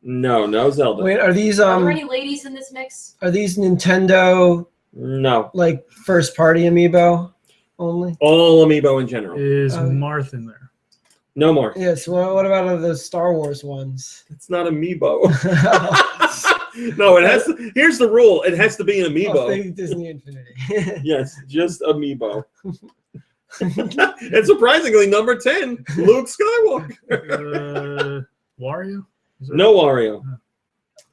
No Zelda. wait, are these Are there any ladies in this mix? Nintendo No. like first party Amiibo only? All Amiibo in general. Is Marth in there? No more. Yes. Well, what about the Star Wars ones? It's not Amiibo. No, it has to, here's the rule. It has to be an Oh, Amiibo. thank Disney Infinity. Yes, just Amiibo. And surprisingly, number 10, Luke Skywalker. Wario? No Wario.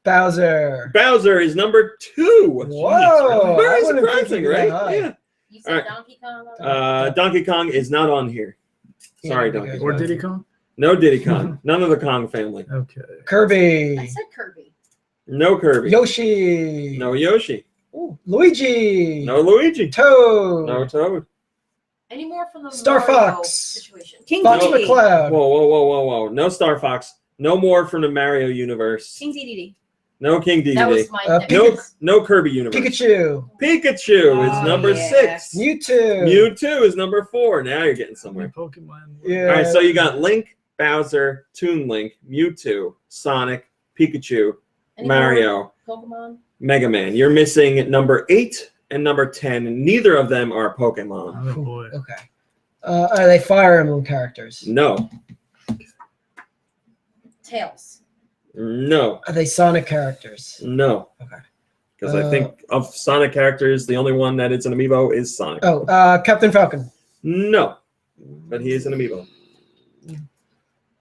Bowser. Bowser is number 2. Whoa! Very I wouldn't think surprising, he'd be that right? high. Yeah. You said All right. Donkey Kong? Donkey Kong is not on here. Sorry, Yeah, Donkey because- Or Kong. Diddy Kong? No Diddy Kong. None of the Kong family. Okay. Kirby. I said Kirby. No Kirby. Yoshi. No Yoshi. Ooh, Luigi. No Luigi. Toad. No Toad. Any more from the Star Mario Fox. situation? King Fox Dedede. McCloud. Whoa. No Star Fox. No more from the Mario universe. King Dedede. No King That was Dedede. my No Kirby universe. Pikachu. Pikachu is Oh, number yeah. 6. Mewtwo. Mewtwo is number 4. Now you're getting somewhere. Pokemon. Yeah. All right, so you got Link, Bowser, Toon Link, Mewtwo, Sonic, Pikachu, Any Mario, more Pokemon? Mega Man. You're missing number 8 and number 10. Neither of them are Pokemon. Oh boy. Okay. Are they Fire Emblem characters? No. Tails. No. Are they Sonic characters? No. Okay. Because I think of Sonic characters, the only one that is an amiibo is Sonic. Oh, Captain Falcon. No. But he is an amiibo.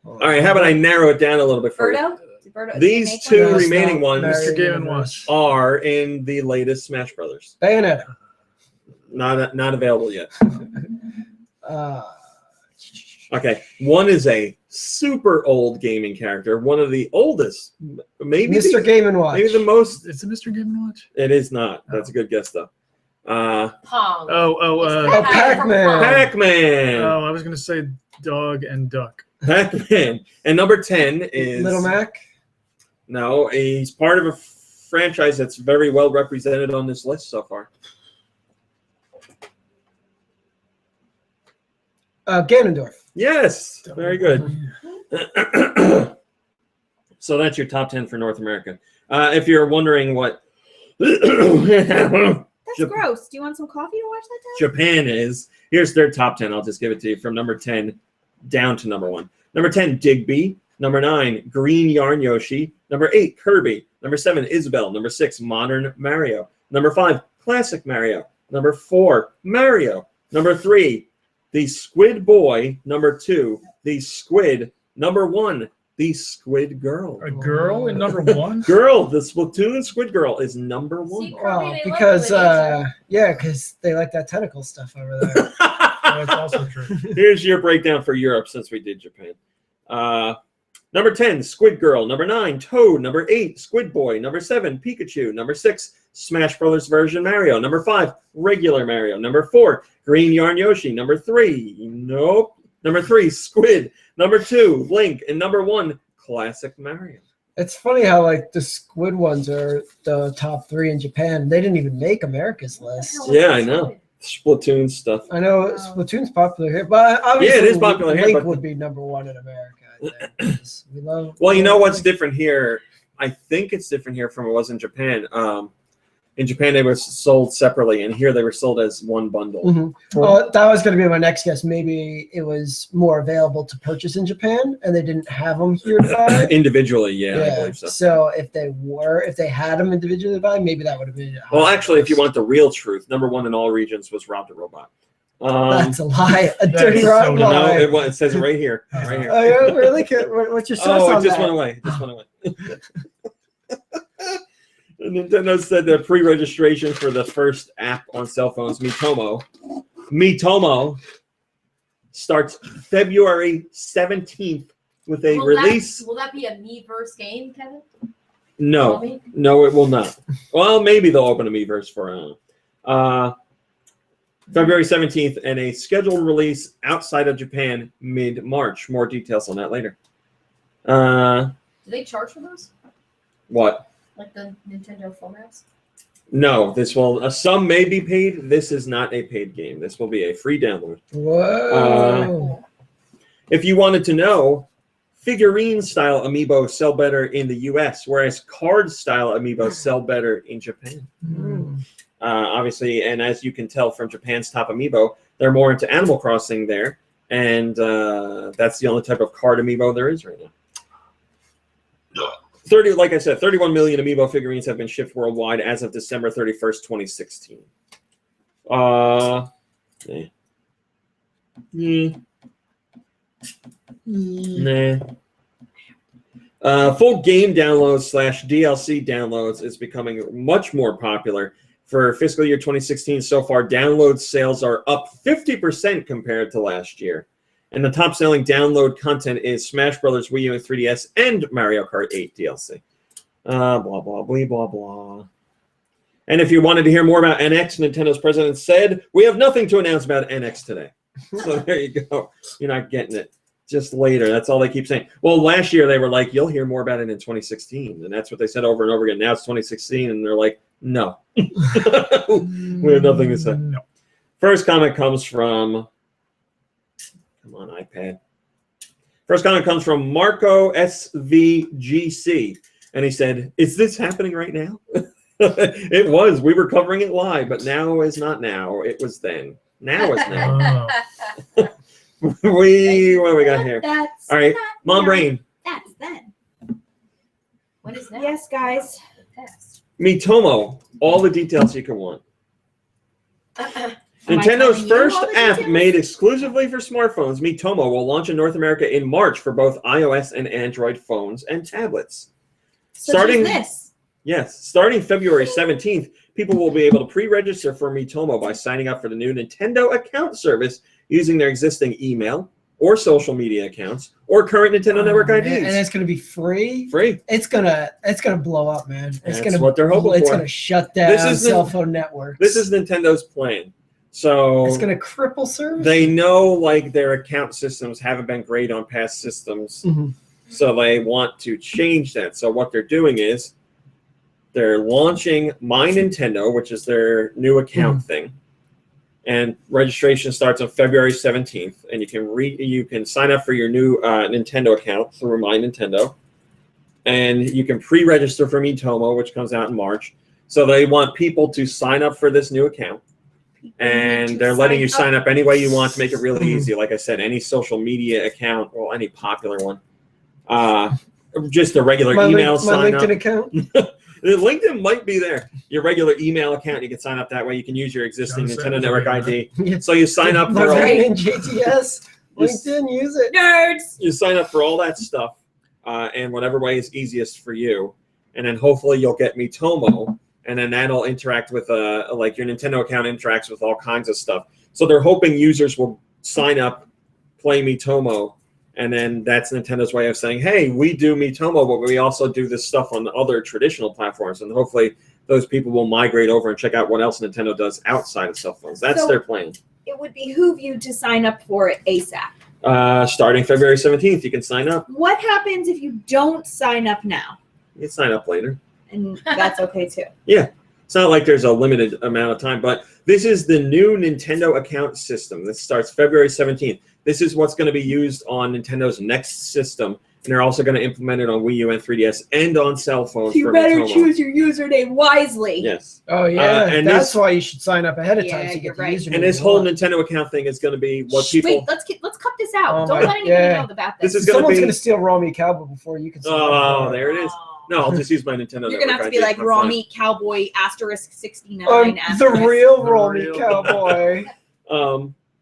All right, how about I narrow it down a little bit for you? Birdo? Birdo. These Make two one? No, it's remaining not ones Mario Mr. Game & Universe. Watch. are in the latest Smash Brothers. Bayonetta. Not available yet. Uh, Okay, one is a super old gaming character, one of the oldest, maybe Mr. Game & Watch. maybe the most. It's a Mr. Game & Watch? It is not. That's a good guess though. Pong. Pac-Man. Pac-Man. Oh, I was going to say Dog and Duck. Pac-Man. And number 10 is Little Mac. No, he's part of a franchise that's very well represented on this list so far. Ganondorf. Yes, very good. So that's your top 10 for North America. If you're wondering what That's gross. Do you want some coffee to watch that down? Japan is, here's their top 10. I'll just give it to you from number 10 down to number 1. Number 10, Digby. Number 9, Green Yarn Yoshi. Number 8, Kirby. Number 7, Isabelle. Number 6, Modern Mario. Number 5, Classic Mario. Number 4, Mario. Number 3, the Squid Boy. Number 2, the Squid. Number 1, the Squid Girl. A girl in number 1? Girl, the Splatoon Squid Girl is number 1. See, Kirby, Wow, they because love because they like that tentacle stuff over there. That's also true. Here's your breakdown for Europe since we did Japan. Number 10, Squid Girl. Number 9, Toad. Number 8, Squid Boy. Number 7, Pikachu. Number 6, Smash Brothers version Mario. Number 5, regular Mario. Number 4, Green Yarn Yoshi. Number 3, nope. Number 3, Squid. Number 2, Link. And number 1, Classic Mario. It's funny how like the Squid ones are the top 3 in Japan. They didn't even make America's list. Yeah, I know. Splatoon stuff. I know Splatoon's popular here, but obviously Yeah, it is popular here, Link but- would be number 1 in America. I think, 'cause we love. Well, you know what's different here? I think it's different here from it was in Japan. In Japan, they were sold separately, and here they were sold as one bundle. Mhm. Oh, that was going to be my next guess. Maybe it was more available to purchase in Japan, and they didn't have them here to buy. Individually, yeah, I believe so. So if they had them individually to buy, maybe that would have been. Well, actually, if you want the real truth, number 1 in all regions was Rob the Robot. That's a lie, a That's dirty so rotten dumb. lie. No, it says it right here. Right here. Oh, yeah, really? What's your source Oh, on it just that? went away. It just went away. And Nintendo said the pre-registration for the first app on cell phones, Miitomo, starts February 17th with a release. Will that be a Miiverse game, Kevin? No, Tommy? no, it will not. Well, maybe they'll open a Miiverse for February 17th, and a scheduled release outside of Japan mid-March. More details on that later. Do they charge for those? What? Like the Nintendo phone apps? No, this will. Some may be paid. This is not a paid game. This will be a free download. Whoa. Cool. If you wanted to know, figurine-style Amiibo sell better in the U.S., whereas card-style Amiibo sell better in Japan. Mm. Obviously, and as you can tell from Japan's top Amiibo, they're more into Animal Crossing there, and that's the only type of card Amiibo there is right now. 31 million Amiibo figurines have been shipped worldwide as of December 31st, 2016. Nah. Full game downloads / DLC downloads is becoming much more popular. For fiscal year 2016 so far, download sales are up 50% compared to last year. And the top-selling download content is Smash Brothers, Wii U, and 3DS, and Mario Kart 8 DLC. Blah, blah, blah, blah, blah. And if you wanted to hear more about NX, Nintendo's president said, "We have nothing to announce about NX today." So there you go. You're not getting it. Just later. That's all they keep saying. Well, last year they were like, "You'll hear more about it in 2016." And that's what they said over and over again. Now it's 2016, and they're like, "No." We have nothing to say. No. First comment comes from... Come on, iPad. First comment comes from Marco SVGC. And he said, "Is this happening right now?" It was. We were covering it live, but now is not now. It was then. Now is now. What do we got here? That's All right. not Mom now. Brain. That's then. What is that? Yes, guys. Test. Miitomo. All the details you can want. Am I Nintendo telling you first all the app details? made exclusively for smartphones, Miitomo, will launch in North America in March for both iOS and Android phones and tablets. Starting this. Yes, starting February 17th, people will be able to pre-register for Miitomo by signing up for the new Nintendo account service using their existing email or social media accounts or current Nintendo Network IDs. Man, and it's gonna be free. Free. It's gonna blow up, man. It's That's gonna what they're hoping It's for. gonna shut down This is the- cell phone networks. This is Nintendo's plan. So It's gonna cripple service. they know like their account systems haven't been great on past systems. Mhm. So they want to change that. So what they're doing is they're launching My Nintendo, which is their new account thing. And registration starts on February 17th, and you can sign up for your new Nintendo account through My Nintendo, and you can pre-register for Miitomo, which comes out in March. So they want people to sign up for this new account, and they're letting you sign up any way you want to make it really easy. Like I said, any social media account or any popular one, just a regular email sign up. My LinkedIn account. LinkedIn might be there. Your regular email account, you can sign up that way. You can use your existing Nintendo Network ID. So you sign up for all JTS. LinkedIn, use it. Nerds. You sign up for all that stuff, and whatever way is easiest for you. And then hopefully you'll get Miitomo, and then that'll interact with like your Nintendo account interacts with all kinds of stuff. So they're hoping users will sign up, play Miitomo. And then that's Nintendo's way of saying, hey, we do Miitomo, but we also do this stuff on other traditional platforms. And hopefully those people will migrate over and check out what else Nintendo does outside of cell phones. That's their plan. It would behoove you to sign up for it ASAP. Starting February 17th, you can sign up. What happens if you don't sign up now? You can sign up later. And that's okay, too. Yeah. It's not like there's a limited amount of time, but this is the new Nintendo account system. This starts February 17th. This is what's going to be used on Nintendo's next system, and they're also going to implement it on Wii U and 3DS and on cell phones. You better choose your username wisely. Yes. Oh yeah, and that's why you should sign up ahead of time to get the username. And this whole Nintendo account thing is going to be what people. Wait, let's cut this out. Don't let anybody know about this. Someone's going to steal Raw Meat Cowboy before you can. Oh, there it is. No, I'll just use my Nintendo. You're going to have to be like Raw Meat Cowboy *69. The real Raw Meat Cowboy.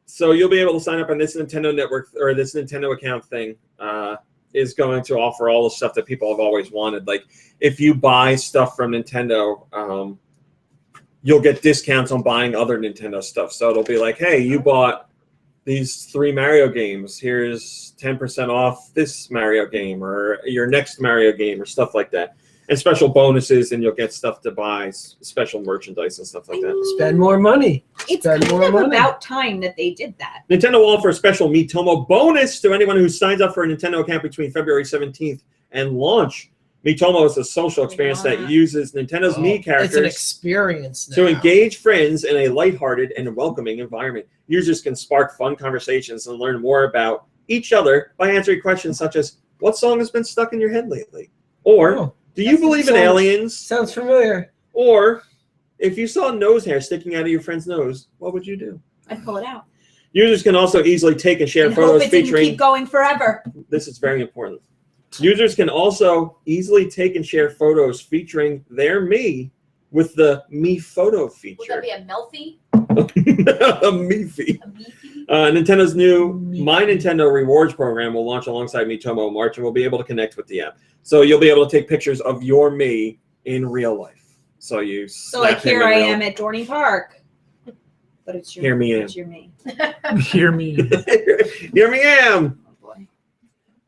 So you'll be able to sign up on this Nintendo network, or this Nintendo account thing is going to offer all the stuff that people have always wanted. Like if you buy stuff from Nintendo, you'll get discounts on buying other Nintendo stuff. So it'll be like, hey, you bought these 3 Mario games. Here's 10% off this Mario game or your next Mario game or stuff like that. And special bonuses, and you'll get stuff to buy, special merchandise and stuff like that. Spend more money. It's kind of about time that they did that. Nintendo will offer a special Miitomo bonus to anyone who signs up for a Nintendo account between February 17th and launch. Miitomo is a social experience that uses Nintendo's Mii characters. It's an experience now. To engage friends in a lighthearted and welcoming environment. Users can spark fun conversations and learn more about each other by answering questions such as, what song has been stuck in your head lately? Or, do you believe in aliens? Sounds familiar. Or, if you saw nose hair sticking out of your friend's nose, what would you do? I'd pull it out. Users can also easily take and share photos hope it didn't featuring. Keep going forever. This is very important. Users can also easily take and share photos featuring their Mii with the Mii Photo feature. Would that be a Melfi? A Miifi. Nintendo's new My Nintendo Rewards program will launch alongside Miitomo in March, and we'll be able to connect with the app. So you'll be able to take pictures of your Mii in real life. So you. So like here I am at Dorney Park. But it's your. Hear me it's your me. Hear me. Here me am. Oh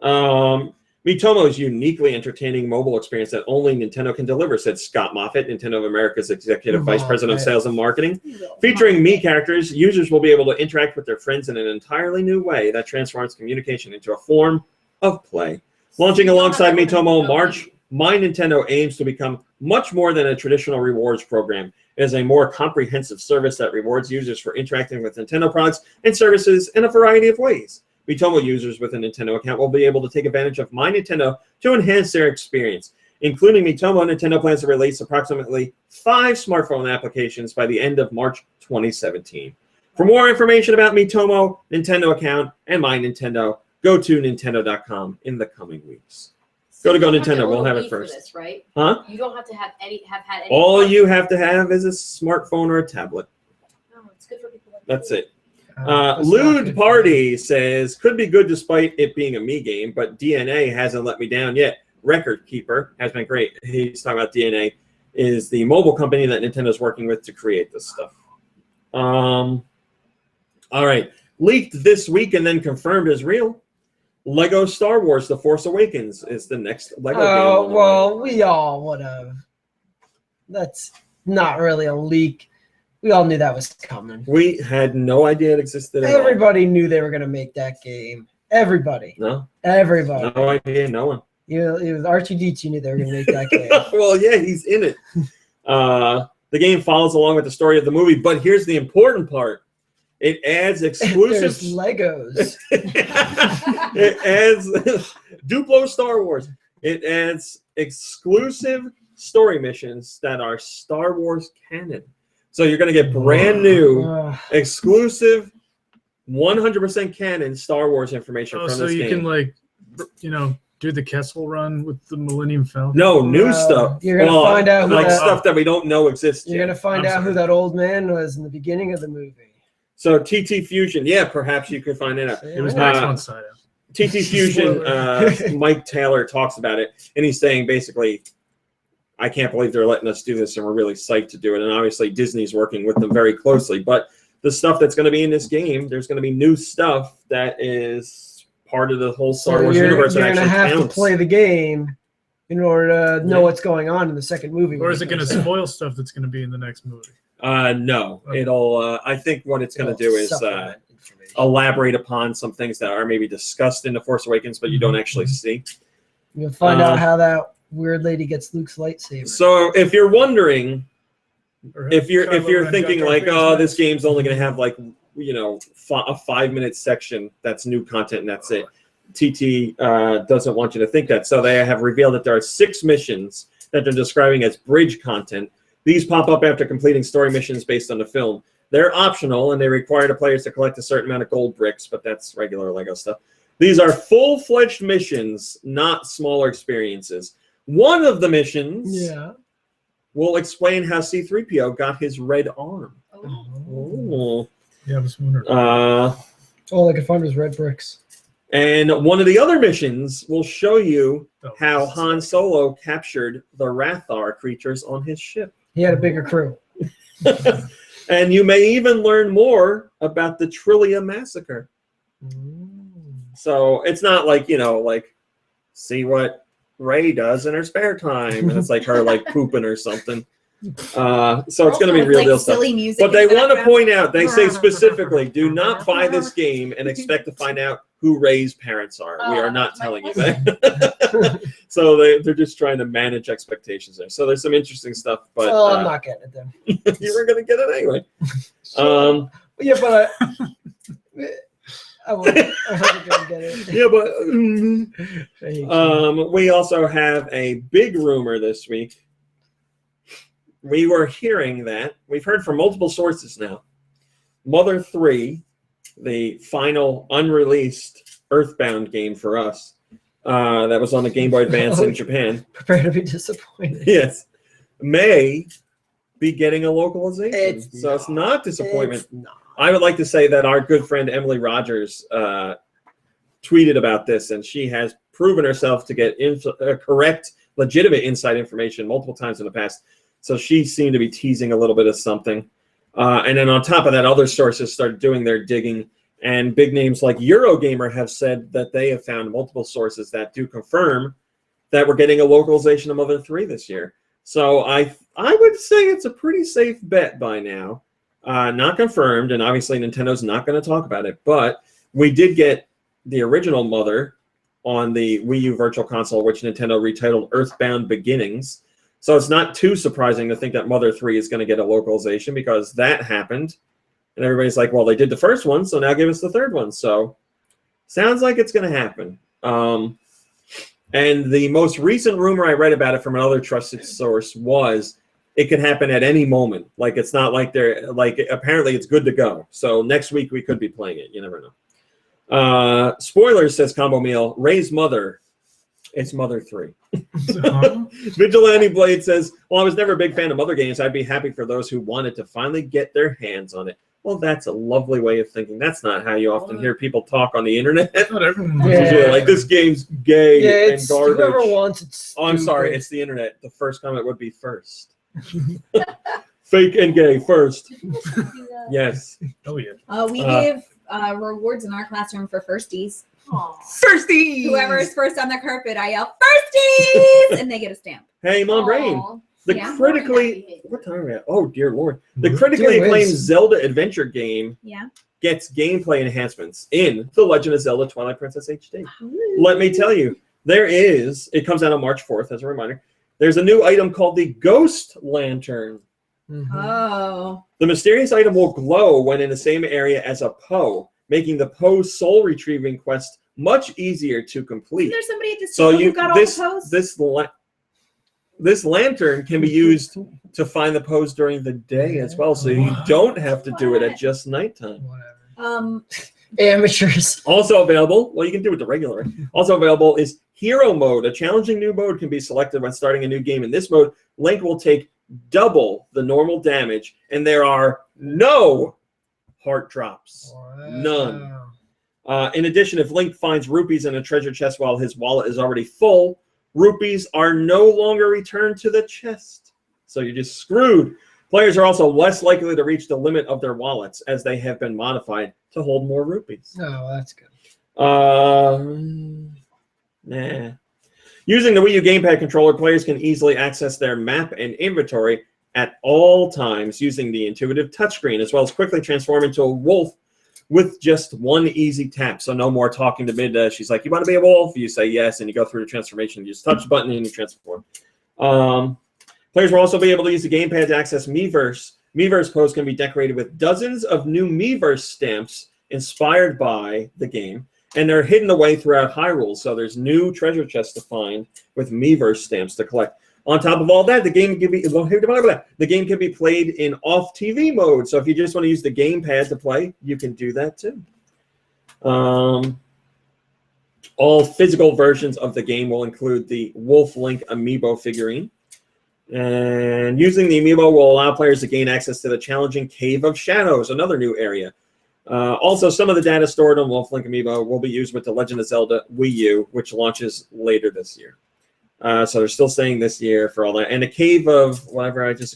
boy. Miitomo is uniquely entertaining mobile experience that only Nintendo can deliver, said Scott Moffat, Nintendo of America's Executive Vice President of Sales and Marketing. Featuring Mii characters, users will be able to interact with their friends in an entirely new way that transforms communication into a form of play. Launching alongside Miitomo in March, My Nintendo aims to become much more than a traditional rewards program. It is a more comprehensive service that rewards users for interacting with Nintendo products and services in a variety of ways. Miitomo users with a Nintendo account will be able to take advantage of My Nintendo to enhance their experience. Including Miitomo, Nintendo plans to release approximately 5 smartphone applications by the end of March 2017. For more information about Miitomo, Nintendo account, and My Nintendo, go to Nintendo.com in the coming weeks. Go to GoNintendo. We'll have it first. This, right? Huh? You don't have to have had any. All you have to have is a smartphone or a tablet. Oh, it's good for people like That's you. it. Lewd Party says, could be good despite it being a Mii game, but DNA hasn't let me down yet. Record Keeper has been great. He's talking about DNA is the mobile company that Nintendo's working with to create this stuff. All right. Leaked this week and then confirmed as real. Lego Star Wars The Force Awakens is the next Lego game. Oh, well, we all would have. That's not really a leak. We all knew that was coming. We had no idea it existed at all. Everybody knew they were going to make that game. Everybody. No? Everybody. No idea. No one. It was R2-D2 knew they were going to make that game. Well, yeah, he's in it. The game follows along with the story of the movie, but here's the important part. It adds There's exclusive. Legos. It adds Duplo Star Wars. It adds exclusive story missions that are Star Wars canon. So you're going to get brand new, exclusive, 100% canon Star Wars information from so this you game. can like, do the Kessel Run with the Millennium Falcon. No, new stuff. You're gonna find out who like that, stuff that we don't know exists You're yet. gonna find out who that old man was in the beginning of the movie. So TT Fusion, yeah, perhaps you could find it out. It was next one side. TT Fusion, Mike Taylor talks about it, and he's saying basically, I can't believe they're letting us do this, and we're really psyched to do it. And obviously, Disney's working with them very closely. But the stuff that's going to be in this game, there's going to be new stuff that is part of the whole Star Wars universe. You're going to have to play the game in order to know what's going on in the second movie. Or is it going to spoil stuff that's going to be in the next movie? No, it'll. I think what it's going to do is elaborate upon some things that are maybe discussed in The Force Awakens, but you don't actually see. You'll find out how that weird lady gets Luke's lightsaber. So if you're wondering, if you're thinking like, oh, this game's only going to have like, a 5-minute section that's new content and that's it. TT doesn't want you to think that. So they have revealed that there are 6 missions that they're describing as bridge content. These pop up after completing story missions based on the film. They're optional, and they require the players to collect a certain amount of gold bricks, but that's regular Lego stuff. These are full-fledged missions, not smaller experiences. One of the missions will explain how C-3PO got his red arm. Oh. Yeah, I was wondering. All I could find was red bricks. And one of the other missions will show you how Han Solo captured the Rathar creatures on his ship. He had a bigger crew. And you may even learn more about the Trillia Massacre. So it's not like, see what Rey does in her spare time. And it's like her pooping or something. So it's going to be real deal stuff. But they want to point out, they say specifically, do not buy this game and expect to find out who Rey's parents are. We are not telling you that. So they're just trying to manage expectations there. So there's some interesting stuff. But I'm not getting it then. You were going to get it anyway. Yeah, but I wasn't going to get it. Yeah, but we also have a big rumor this week. We were hearing that, we've heard from multiple sources now, Mother 3, the final unreleased Earthbound game for us, that was on the Game Boy Advance in Japan. Prepare to be disappointed. Yes. May be getting a localization. It's not disappointment. It's not. I would like to say that our good friend Emily Rogers tweeted about this, and she has proven herself to get correct, legitimate inside information multiple times in the past. So she seemed to be teasing a little bit of something. And then on top of that, other sources started doing their digging. And big names like Eurogamer have said that they have found multiple sources that do confirm that we're getting a localization of Mother 3 this year. So I would say it's a pretty safe bet by now. Not confirmed, and obviously Nintendo's not going to talk about it. But we did get the original Mother on the Wii U Virtual Console, which Nintendo retitled Earthbound Beginnings. So it's not too surprising to think that Mother 3 is going to get a localization because that happened. And everybody's like, well, they did the first one, so now give us the third one. So sounds like it's going to happen. And the most recent rumor I read about it from another trusted source was it could happen at any moment. Like, it's not like they're, apparently it's good to go. So next week we could be playing it. You never know. Spoilers, says Combo Meal. Rey's mother. It's Mother 3. Vigilante Blade says, well, I was never a big fan of Mother games. I'd be happy for those who wanted to finally get their hands on it. Well, that's a lovely way of thinking. That's not how you often hear people talk on the internet. Not everyone. Like, this game's gay and garbage. Whoever wants it. Oh, I'm sorry. It's the internet. The first comment would be first. Fake and gay first. Yes. Oh, yeah. We give rewards in our classroom for firsties. Aww. Firsties! Whoever is first on the carpet, I yell, firsties! And they get a stamp. Hey, Mom Brain. The Yeah. critically... What time are we at? Oh, dear Lord. The critically acclaimed Zelda adventure game gets gameplay enhancements in The Legend of Zelda Twilight Princess HD. Let me tell you, it comes out on March 4th, as a reminder. There's a new item called the Ghost Lantern. Oh. The mysterious item will glow when in the same area as a Poe, making the Poe soul retrieving quest much easier to complete. Isn't there somebody at this So table who got all the Poes? This lantern can be used to find the Poes during the day as well, so you don't have to do it at just nighttime. Whatever. Amateurs. Also available, well, you can do it the regular. Also available is Hero Mode. A challenging new mode can be selected when starting a new game. In this mode, Link will take double the normal damage, and there are no heart drops. None. In addition, if Link finds rupees in a treasure chest while his wallet is already full, rupees are no longer returned to the chest. So you're just screwed. Players are also less likely to reach the limit of their wallets as they have been modified to hold more rupees. Oh, that's good. Nah. Using the Wii U gamepad controller, players can easily access their map and inventory at all times using the intuitive touchscreen, as well as quickly transform into a wolf with just one easy tap. So no more talking to Midna. She's like, you want to be a wolf? You say yes, and you go through the transformation. You just touch the button and you transform. Players will also be able to use the gamepad to access Miiverse. Miiverse posts can be decorated with dozens of new Miiverse stamps inspired by the game, and they're hidden away throughout Hyrule. So there's new treasure chests to find with Miiverse stamps to collect. On top of all that, the game can be played in off-TV mode. So if you just want to use the gamepad to play, you can do that too. All physical versions of the game will include the Wolf Link Amiibo figurine. And using the Amiibo will allow players to gain access to the challenging Cave of Shadows, another new area. Also, some of the data stored on Wolf Link Amiibo will be used with The Legend of Zelda Wii U, which launches later this year. So they're still saying this year for all that. And the Cave of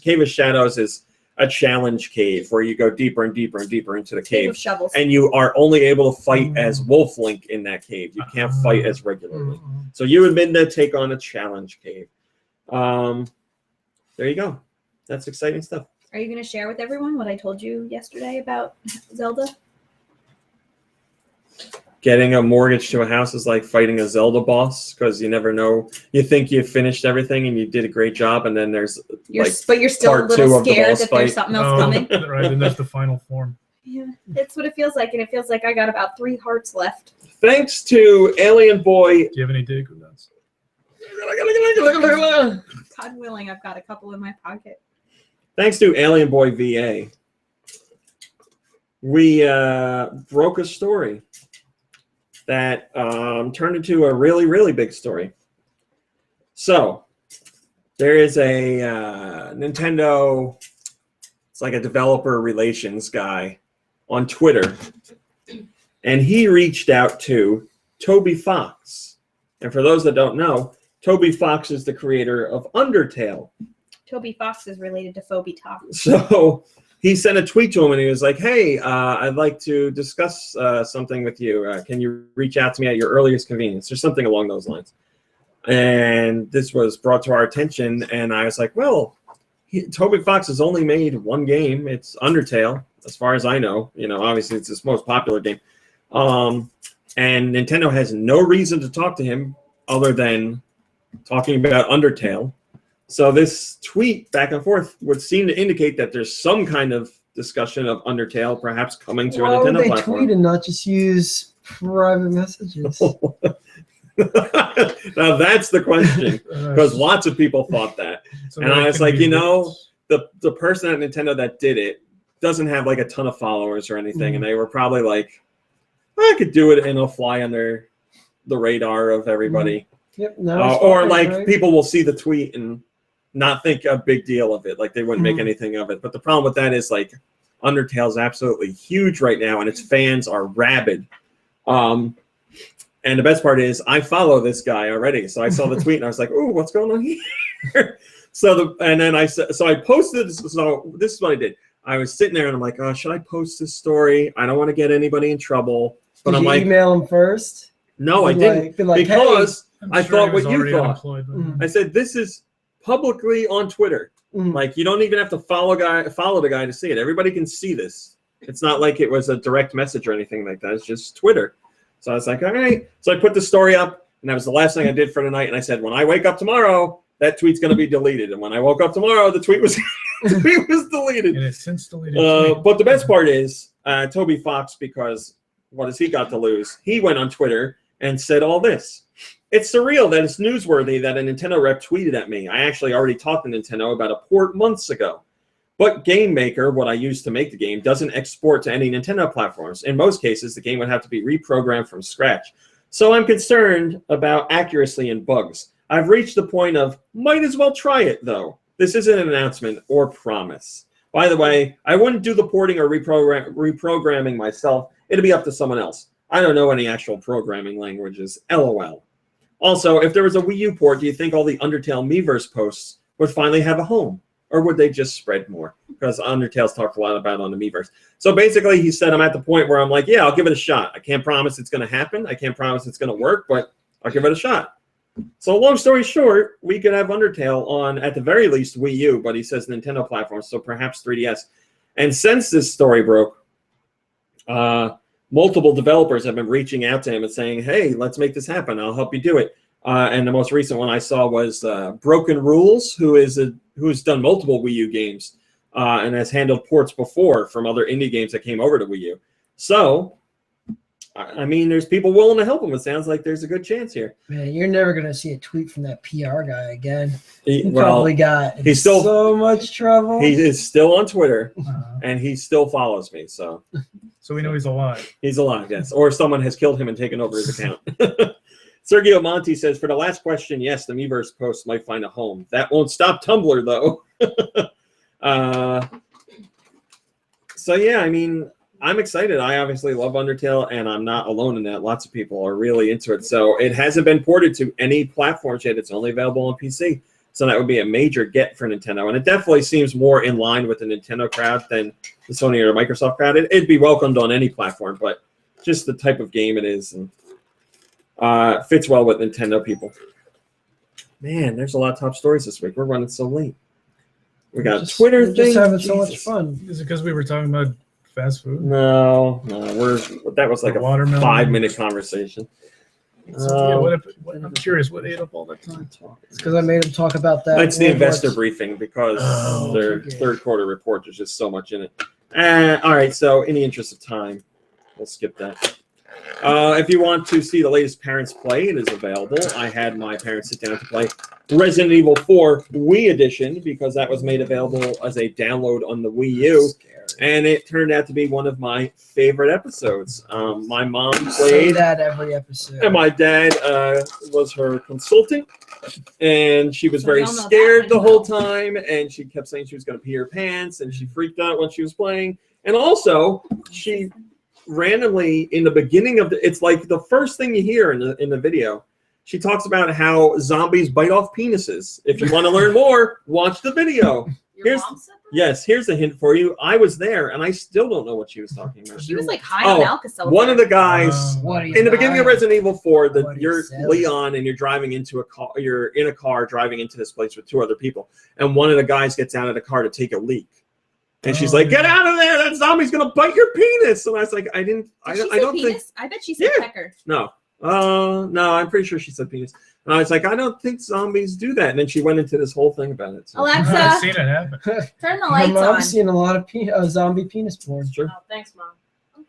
Cave of Shadows is a challenge cave where you go deeper and deeper and deeper into the cave. Of shovels. And you are only able to fight as Wolf Link in that cave. You can't fight as regularly. So you and Midna take on a challenge cave. There you go. That's exciting stuff. Are you going to share with everyone what I told you yesterday about Zelda? Getting a mortgage to a house is like fighting a Zelda boss because you never know. You think you've finished everything and you did a great job, and then there's but you're still a part two little of the scared boss that fight. there's something else coming. Right, and that's the final form. Yeah, that's what it feels like, and it feels like I got about 3 hearts left. Thanks to Alien Boy. Do you have any Deku nuts? God willing, I've got a couple in my pocket. Thanks to Alien Boy VA, we broke a story that turned into a really, really big story. So there is a Nintendo, it's like a developer relations guy on Twitter, and he reached out to Toby Fox. And for those that don't know, Toby Fox is the creator of Undertale. Toby Fox is related to Phoebe Top. So he sent a tweet to him and he was like, hey, I'd like to discuss something with you. Can you reach out to me at your earliest convenience or something along those lines? And this was brought to our attention. And I was like, well, Toby Fox has only made one game. It's Undertale, as far as I know. You know, obviously it's his most popular game. And Nintendo has no reason to talk to him other than talking about Undertale. So this tweet back and forth would seem to indicate that there's some kind of discussion of Undertale perhaps coming to a Nintendo Why would platform. they tweet and not just use private messages? Now that's the question, because lots of people thought that. And I was like, you know, the person at Nintendo that did it doesn't have like a ton of followers or anything, and they were probably like, I could do it and it'll fly under the radar of everybody. Yep. Or like people will see the tweet and not think a big deal of it, like they wouldn't make anything of it. But the problem with that is like Undertale is absolutely huge right now, and its fans are rabid. And the best part is I follow this guy already, so I saw the tweet and I was like, "Ooh, what's going on here?" So I posted this. So this is what I did. I was sitting there and I'm like, "Oh, should I post this story? I don't want to get anybody in trouble." But Did I'm you like, email him first? "No, I didn't," because I thought what you thought. Mm-hmm. I said this is publicly on Twitter. Like you don't even have to follow the guy to see it. Everybody can see this. It's not like it was a direct message or anything like that. It's just Twitter. So I was like, all right. So I put the story up, and that was the last thing I did for the night. And I said, when I wake up tomorrow, that tweet's going to be deleted. And when I woke up tomorrow, the tweet was The tweet was deleted. And it's since deleted. But the best part is Toby Fox, because what has he got to lose? He went on Twitter and said all this. It's surreal that it's newsworthy that a Nintendo rep tweeted at me. I actually already talked to Nintendo about a port months ago. But Game Maker, what I used to make the game, doesn't export to any Nintendo platforms. In most cases, the game would have to be reprogrammed from scratch. So I'm concerned about accuracy and bugs. I've reached the point of, might as well try it, though. This isn't an announcement or promise. By the way, I wouldn't do the porting or reprogramming myself. It'd be up to someone else. I don't know any actual programming languages. LOL. Also, if there was a Wii U port, do you think all the Undertale Miiverse posts would finally have a home? Or would they just spread more? Because Undertale's talked a lot about on the Miiverse. So basically, he said, I'm at the point where I'm like, yeah, I'll give it a shot. I can't promise it's going to happen. I can't promise it's going to work, but I'll give it a shot. So long story short, we could have Undertale on, at the very least, Wii U, but he says Nintendo platforms, so perhaps 3DS. And since this story broke, multiple developers have been reaching out to him and saying, hey, let's make this happen. I'll help you do it. And the most recent one I saw was Broken Rules, who's done multiple Wii U games and has handled ports before from other indie games that came over to Wii U. So, I mean, there's people willing to help him. It sounds like there's a good chance here. Man, you're never going to see a tweet from that PR guy again. He probably got he's still, so much trouble. He is still on Twitter, and he still follows me. So we know he's alive. He's alive, yes. Or someone has killed him and taken over his account. Sergio Monti says, for the last question, yes, the Miiverse post might find a home. That won't stop Tumblr, though. So, yeah, I mean, I'm excited. I obviously love Undertale, and I'm not alone in that. Lots of people are really into it. So it hasn't been ported to any platforms yet. It's only available on PC. So that would be a major get for Nintendo. And it definitely seems more in line with the Nintendo crowd than the Sony or Microsoft crowd. It'd be welcomed on any platform, but just the type of game it is. And fits well with Nintendo people. Man, there's a lot of top stories this week. We're running so late. We got Twitter things. Just having so much fun. Is it because we were talking about fast food? No, that was like a watermelon 5-minute conversation. I'm curious what ate up all that time. It's because I made him talk about that. It's the investor briefing because their third quarter report, there's just so much in it. All right, so in the interest of time, we'll skip that. If you want to see the latest Parents Play, it is available. I had my parents sit down to play Resident Evil 4 Wii Edition because that was made available as a download on the Wii U. And it turned out to be one of my favorite episodes. My mom played. Say that every episode. And my dad was her consultant. And she was very scared the whole time. And she kept saying she was going to pee her pants. And she freaked out when she was playing. And also, she randomly, in the beginning of it's like the first thing you hear in the video, she talks about how zombies bite off penises. If you want to learn more, watch the video. Your mom said that? Yes, here's a hint for you. I was there, and I still don't know what she was talking about. She was like high on Alka-Seltzer. One of the guys in the beginning of Resident Evil 4, you're Leon, and you're driving into a car. You're in a car driving into this place with 2 other people, and one of the guys gets out of the car to take a leak, and she's like, "Get out of there! That zombie's gonna bite your penis!" And I was like, "I don't think." I bet she said pecker. No, no, I'm pretty sure she said penis. And I was like, I don't think zombies do that. And then she went into this whole thing about it. So. Alexa, I've seen it happen. Turn the lights on. I've seen a lot of zombie penis porn. Sure. Oh, thanks, Mom.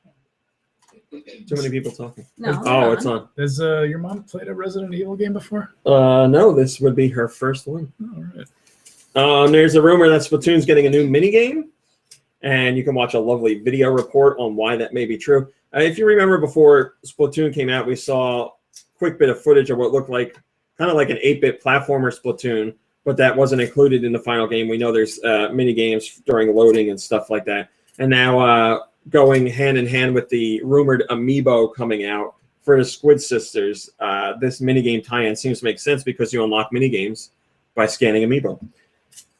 Too many people talking. No. It's on. Has your mom played a Resident Evil game before? No, this would be her first one. All right. There's a rumor that Splatoon's getting a new minigame. And you can watch a lovely video report on why that may be true. If you remember before Splatoon came out, we saw a quick bit of footage of what looked like kind of like an 8-bit platformer Splatoon, but that wasn't included in the final game. We know there's mini games during loading and stuff like that. And now going hand in hand with the rumored Amiibo coming out for the Squid Sisters, this minigame tie-in seems to make sense because you unlock minigames by scanning Amiibo.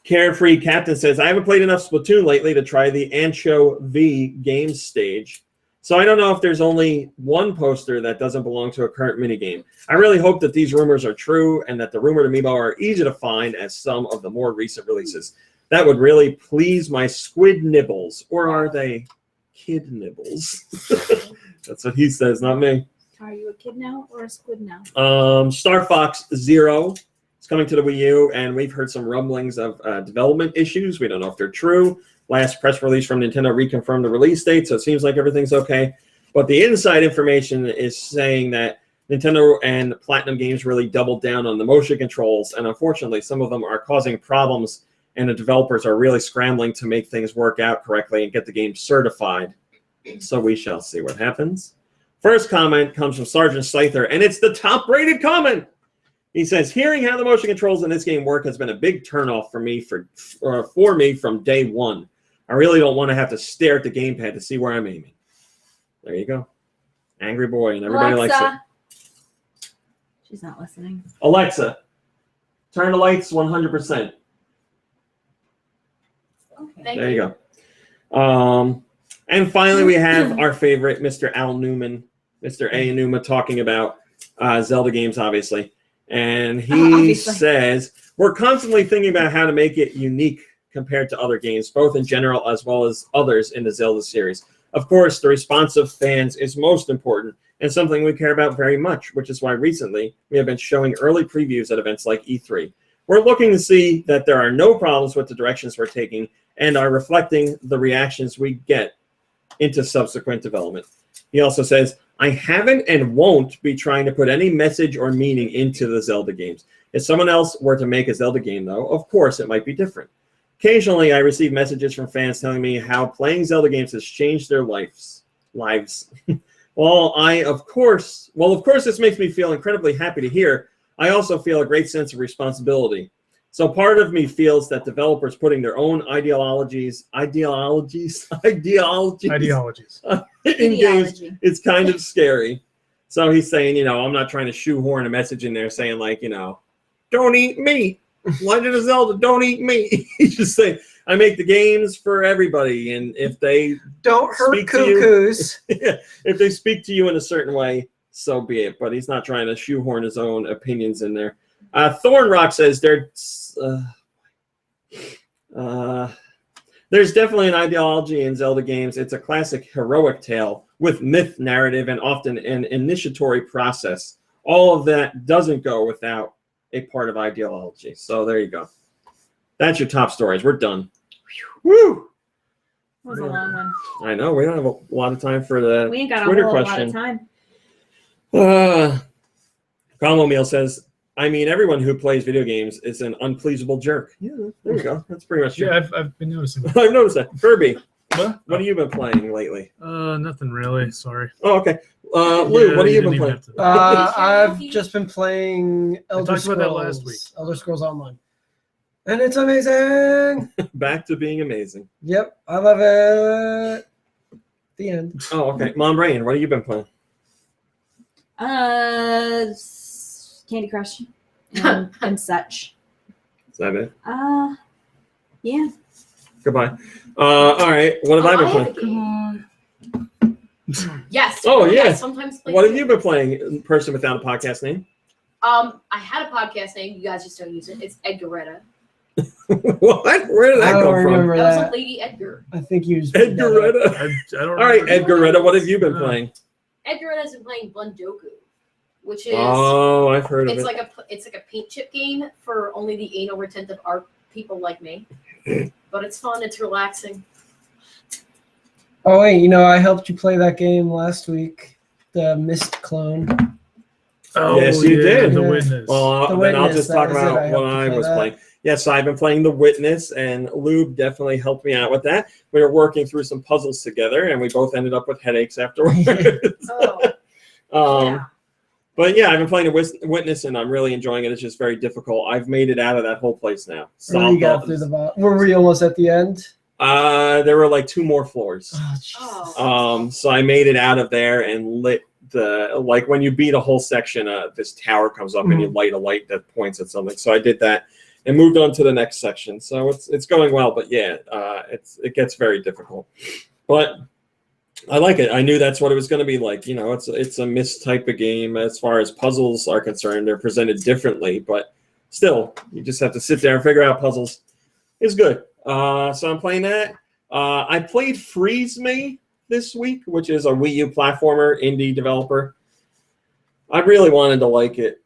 Carefree Captain says, I haven't played enough Splatoon lately to try the Ancho V games stage. So I don't know if there's only one poster that doesn't belong to a current minigame. I really hope that these rumors are true and that the rumored Amiibo are easy to find as some of the more recent releases. That would really please my squid nibbles. Or are they kid nibbles? That's what he says, not me. Are you a kid now or a squid now? Star Fox Zero is coming to the Wii U, and we've heard some rumblings of development issues. We don't know if they're true. Last press release from Nintendo reconfirmed the release date, so it seems like everything's okay. But the inside information is saying that Nintendo and Platinum Games really doubled down on the motion controls, and unfortunately, some of them are causing problems, and the developers are really scrambling to make things work out correctly and get the game certified. So we shall see what happens. First comment comes from Sergeant Scyther, and it's the top-rated comment. He says, hearing how the motion controls in this game work has been a big turnoff for me from day one. I really don't want to have to stare at the gamepad to see where I'm aiming. There you go. Angry boy, and everybody likes it. She's not listening. Alexa, turn the lights 100%. Okay. There you go. And finally, we have our favorite, Mr. Al Newman, Mr. A. Newman, talking about Zelda games, obviously. And he says, we're constantly thinking about how to make it unique compared to other games, both in general as well as others in the Zelda series. Of course, the response of fans is most important and something we care about very much, which is why recently we have been showing early previews at events like E3. We're looking to see that there are no problems with the directions we're taking and are reflecting the reactions we get into subsequent development. He also says, I haven't and won't be trying to put any message or meaning into the Zelda games. If someone else were to make a Zelda game, though, of course it might be different. Occasionally, I receive messages from fans telling me how playing Zelda games has changed their lives. Well, of course, this makes me feel incredibly happy to hear. I also feel a great sense of responsibility. So part of me feels that developers putting their own ideologies in games, it's kind of scary. So he's saying, I'm not trying to shoehorn a message in there saying like, don't eat meat. Legend of Zelda, don't eat meat. He's just saying, I make the games for everybody, and if they don't hurt cuckoos, if they speak to you in a certain way, so be it. But he's not trying to shoehorn his own opinions in there. Thornrock says there's definitely an ideology in Zelda games. It's a classic heroic tale with myth narrative and often an initiatory process. All of that doesn't go without a part of ideology. So there you go. That's your top stories. We're done. Woo! That was a long one. I know. We don't have a lot of time for the We ain't got Twitter a whole question. lot of time. Combo Meal says, I mean, everyone who plays video games is an unpleasable jerk. Yeah, there you go. That's pretty much true. Yeah, I've been noticing. I've noticed that. Kirby, What? what have you been playing lately? Nothing really. Sorry. Oh, okay. Lou, what have you been playing? I've just been playing Elder talked Scrolls. about that last week. Elder Scrolls Online. And it's amazing. Back to being amazing. Yep, I love it. The end. Oh, okay. Mom Brain, what have you been playing? Candy Crush and such. Is that it? Yeah. Goodbye. All right. What have I been playing? Yes. Oh, yeah. I sometimes play What have too. you been playing, person without a podcast name? I had a podcast name. You guys just don't use it. It's Edgaretta. What? Where did that I come don't from? remember That was that. like Lady Edgar. I think you just made that up. Edgaretta. I don't All right, remember. Edgaretta, what have you been playing? Edgaretta's been playing Bundoku, which is Oh, I've heard of it's it. like a paint chip game for only the anal retentive art people like me. But it's fun. It's relaxing. Oh wait, I helped you play that game last week, the Mist clone. Oh, Yes, you did. The Yeah. Witness. Well, The then I'll Witness, just that talk was it. about I what helped you I play was that. playing. Yes, I've been playing The Witness, and Lube definitely helped me out with that. We were working through some puzzles together, and we both ended up with headaches afterwards. Oh, yeah. But yeah, I've been playing The Witness, and I'm really enjoying it. It's just very difficult. I've made it out of that whole place now. Where you got through the bottom? Were we almost at the end? There were like 2 more floors. Oh, Jesus. Oh. So I made it out of there and lit like when you beat a whole section, this tower comes up and you light a light that points at something. So I did that and moved on to the next section. So it's going well, but yeah, it gets very difficult. But I like it. I knew that's what it was going to be like. It's a Myst type of game as far as puzzles are concerned. They're presented differently, but still, you just have to sit there and figure out puzzles. It's good. So I'm playing that. I played Freeze Me this week, which is a Wii U platformer, indie developer. I really wanted to like it.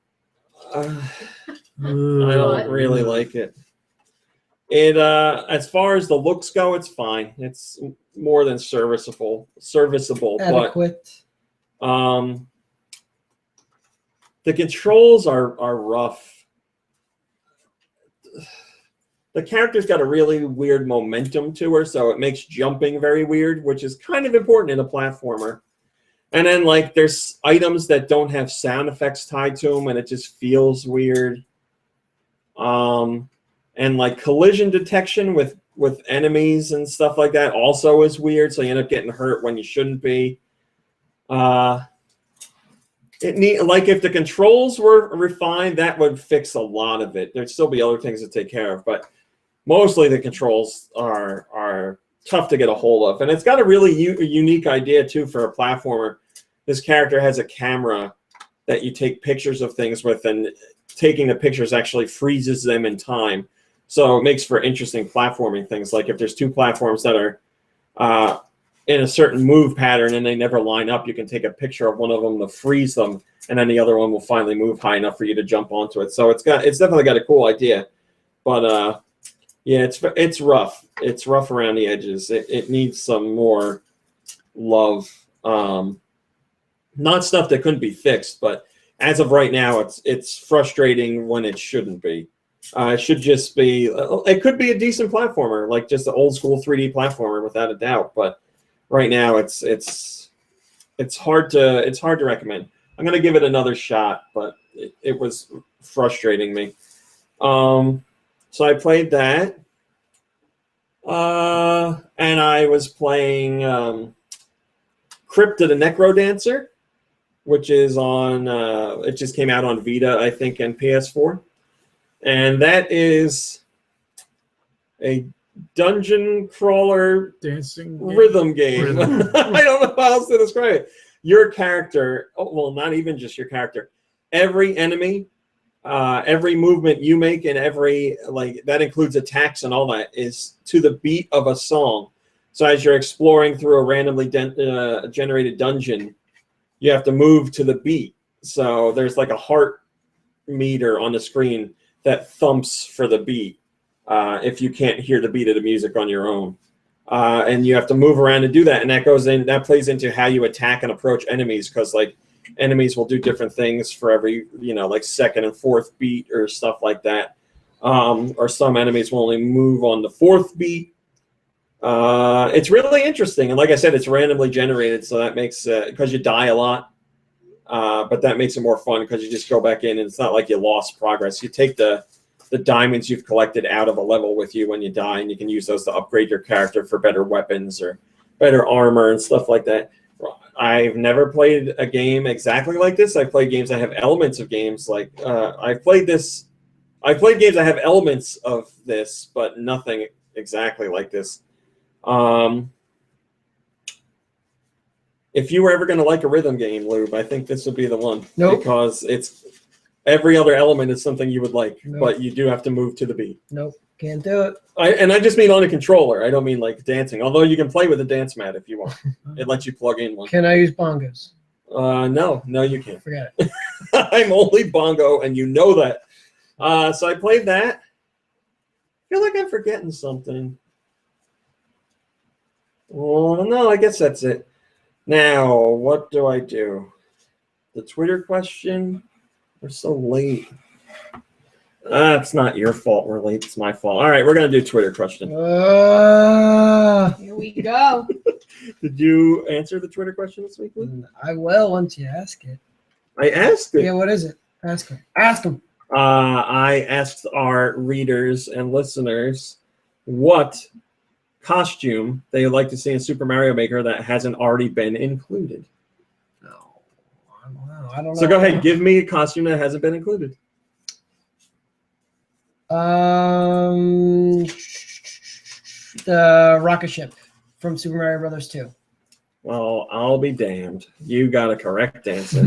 I don't really like it. It as far as the looks go, it's fine. It's more than serviceable. Adequate. But the controls are rough. The character's got a really weird momentum to her, so it makes jumping very weird, which is kind of important in a platformer. And then, like, there's items that don't have sound effects tied to them, and it just feels weird. And, like, collision detection with enemies and stuff like that also is weird, so you end up getting hurt when you shouldn't be. Like, if the controls were refined, that would fix a lot of it. There'd still be other things to take care of, but mostly the controls are tough to get a hold of. And it's got a really unique idea, too, for a platformer. This character has a camera that you take pictures of things with, and taking the pictures actually freezes them in time. So it makes for interesting platforming things. Like if there's two platforms that are in a certain move pattern and they never line up, you can take a picture of one of them to freeze them, and then the other one will finally move high enough for you to jump onto it. So it's definitely got a cool idea. But yeah, it's rough. It's rough around the edges. It needs some more love. Not stuff that couldn't be fixed, but as of right now, it's frustrating when it shouldn't be. It should just be. It could be a decent platformer, like just an old school 3D platformer, without a doubt. But right now, it's hard to recommend. I'm gonna give it another shot, but it was frustrating me. So I played that, and I was playing Crypt of the Necrodancer, which is on. It just came out on Vita, I think, and PS4. And that is a dungeon crawler dancing rhythm game. I don't know how else to describe it. Your character, well, not even just your character, every enemy, every movement you make, and every, like, that includes attacks and all that, is to the beat of a song. So as you're exploring through a randomly generated dungeon, you have to move to the beat. So there's like a heart meter on the screen that thumps for the beat if you can't hear the beat of the music on your own. And you have to move around and do that. And that plays into how you attack and approach enemies, because like enemies will do different things for every, like second and fourth beat or stuff like that. Or some enemies will only move on the fourth beat. It's really interesting. And like I said, it's randomly generated, so that makes, because you die a lot. But that makes it more fun because you just go back in and it's not like you lost progress. You take the diamonds you've collected out of a level with you when you die, and you can use those to upgrade your character for better weapons or better armor and stuff like that. I've never played a game exactly like this. I've played games that have elements of games. Like I've played games that have elements of this, but nothing exactly like this. If you were ever going to like a rhythm game, Lube, I think this would be the one. Nope. Because it's every other element is something you would like, Nope. but you do have to move to the beat. Nope, can't do it. I just mean on a controller. I don't mean like dancing. Although you can play with a dance mat if you want. It lets you plug in one. Can I use bongos? No, you can't. Forget it. I'm only bongo, and you know that. So I played that. I feel like I'm forgetting something. Well, no, I guess that's it. Now, what do I do? The Twitter question? We're so late. It's not your fault we're late. It's my fault. All right, we're going to do Twitter question. Here we go. Did you answer the Twitter question this week? I will once you ask it. I asked it. Yeah, what is it? Ask him. Ask him. I asked our readers and listeners what costume they would like to see in Super Mario Maker that hasn't already been included. No, I don't know. So go ahead, give me a costume that hasn't been included. The rocket ship from Super Mario Brothers 2. Well, I'll be damned. You got a correct answer.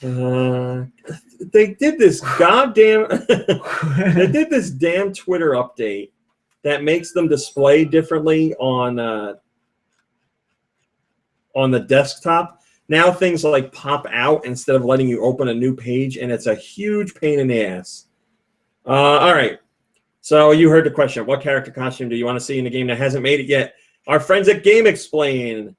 They did this goddamn. They did this damn Twitter update that makes them display differently on the desktop. Now things like pop out instead of letting you open a new page, and it's a huge pain in the ass. All right. So you heard the question. What character costume do you want to see in the game that hasn't made it yet? Our friends at Game Explain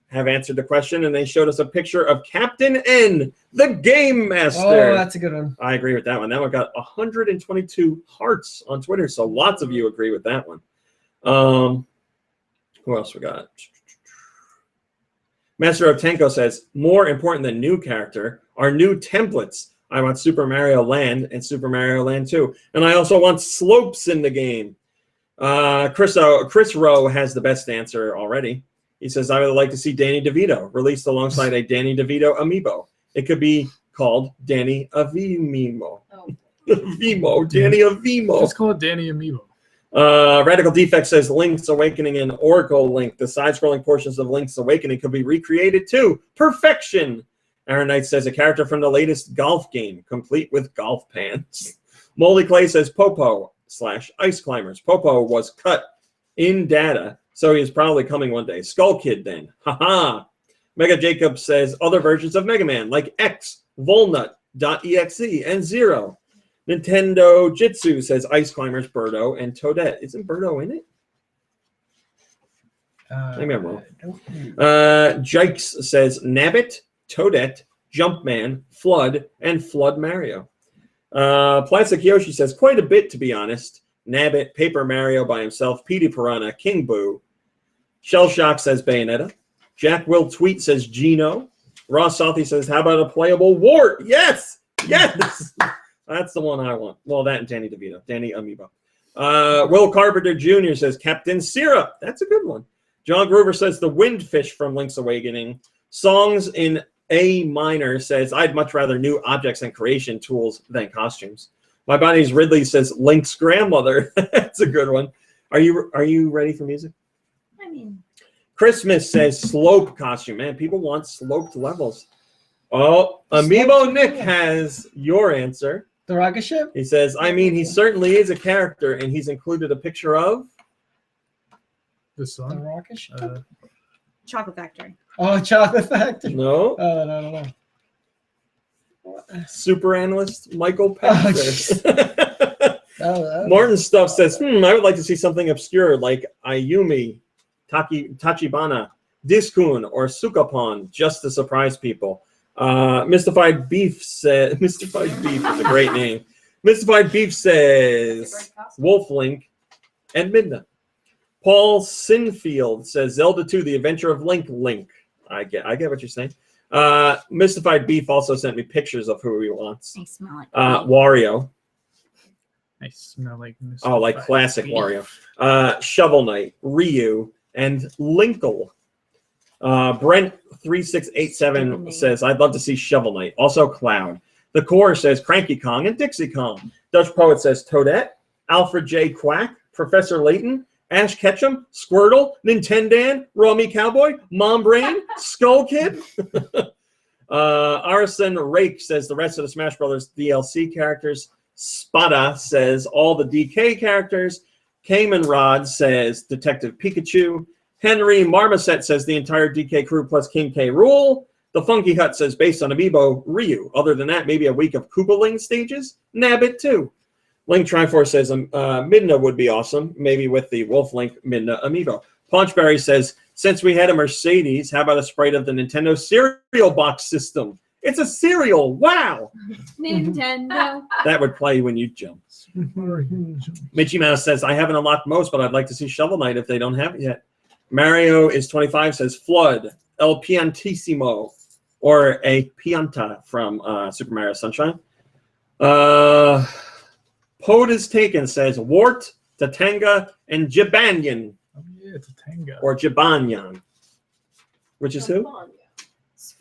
have answered the question, and they showed us a picture of Captain N, the Game Master. Oh, that's a good one. I agree with that one. That one got 122 hearts on Twitter, so lots of you agree with that one. Who else we got? Master of Tenko says, more important than new character are new templates. I want Super Mario Land and Super Mario Land 2. And I also want slopes in the game. Chris Rowe has the best answer already. He says, I would like to see Danny DeVito released alongside a Danny DeVito amiibo. It could be called Danny Avimo. Oh. Vimo, Danny Avimo. Just call it Danny Amiibo. Radical Defect says Link's Awakening and Oracle Link. The side-scrolling portions of Link's Awakening could be recreated too. Perfection. Aaron Knight says a character from the latest golf game, complete with golf pants. Moldy Clay says Popo/Ice Climbers. Popo was cut in data, so he is probably coming one day. Skull Kid then. Haha. Mega Jacob says other versions of Mega Man like X, Volnut.exe, and Zero. Nintendo Jitsu says Ice Climbers, Birdo, and Toadette. Isn't Birdo in it? Maybe I'm wrong. Jikes says Nabbit, Toadette, Jumpman, Flood, and Flood Mario. Plastic Yoshi says quite a bit, to be honest. Nabbit, Paper Mario by himself, Petey Piranha, King Boo. Shell Shock says Bayonetta. Jack Will Tweet says Gino. Ross Salty says, how about a playable Wart? Yes! Yes! That's the one I want. Well, that and Danny DeVito. Danny Amiibo. Will Carpenter Jr. says Captain Syrup. That's a good one. John Groover says the Windfish from Link's Awakening. Songs in A minor says I'd much rather new objects and creation tools than costumes. My Body's Ridley says Link's grandmother. That's a good one. Are you ready for music? I mean, Christmas says slope costume. Man, people want sloped levels. Oh, Amiibo Nick has your answer. The rocket ship? He says, I mean, he certainly is a character, and he's included a picture of The The sun. rocket ship? Chocolate Factory. Oh, Chocolate Factory. no No. super analyst Michael Oh, Panther. Oh, Martin Stuff says, I would like to see something obscure like Ayumi, Tachibana, Diskun, or Sukapon, just to surprise people. Mystified Beef said, Mystified Beef is a great name. Mystified Beef says Wolf Link and Midna. Paul Sinfield says Zelda 2, The Adventure of Link. I get what you're saying. Mystified Beef also sent me pictures of who he wants. I smell like Wario. I smell like Oh, like classic Wario. Shovel Knight, Ryu, and Linkle. Brent3687 says, I'd love to see Shovel Knight. Also Cloud. The Core says Cranky Kong and Dixie Kong. Dutch Poet says Toadette, Alfred J. Quack, Professor Layton, Ash Ketchum, Squirtle, Nintendan, Rummy Cowboy, Mom Brain, Skull Kid. Arson Rake says the rest of the Smash Brothers DLC characters. Spada says all the DK characters. Cayman Rod says Detective Pikachu. Henry Marmoset says the entire DK crew plus King K. Rool. The Funky Hut says based on Amiibo, Ryu. Other than that, maybe a week of Koopaling stages. Nabbit too. Link Triforce says Midna would be awesome, maybe with the Wolf Link Midna Amiibo. Punchberry says, since we had a Mercedes, how about a sprite of the Nintendo cereal box system? It's a cereal. Wow. Nintendo. That would play when you jump. Mickey Mouse says, I haven't unlocked most, but I'd like to see Shovel Knight if they don't have it yet. Mario is 25 says Flood, El Piantissimo, or a Pianta from Super Mario Sunshine. Pod is taken says Wart, Tatanga, and Jibanyan. Oh yeah, it's a Tenga. Or Jibanyan. Which is who?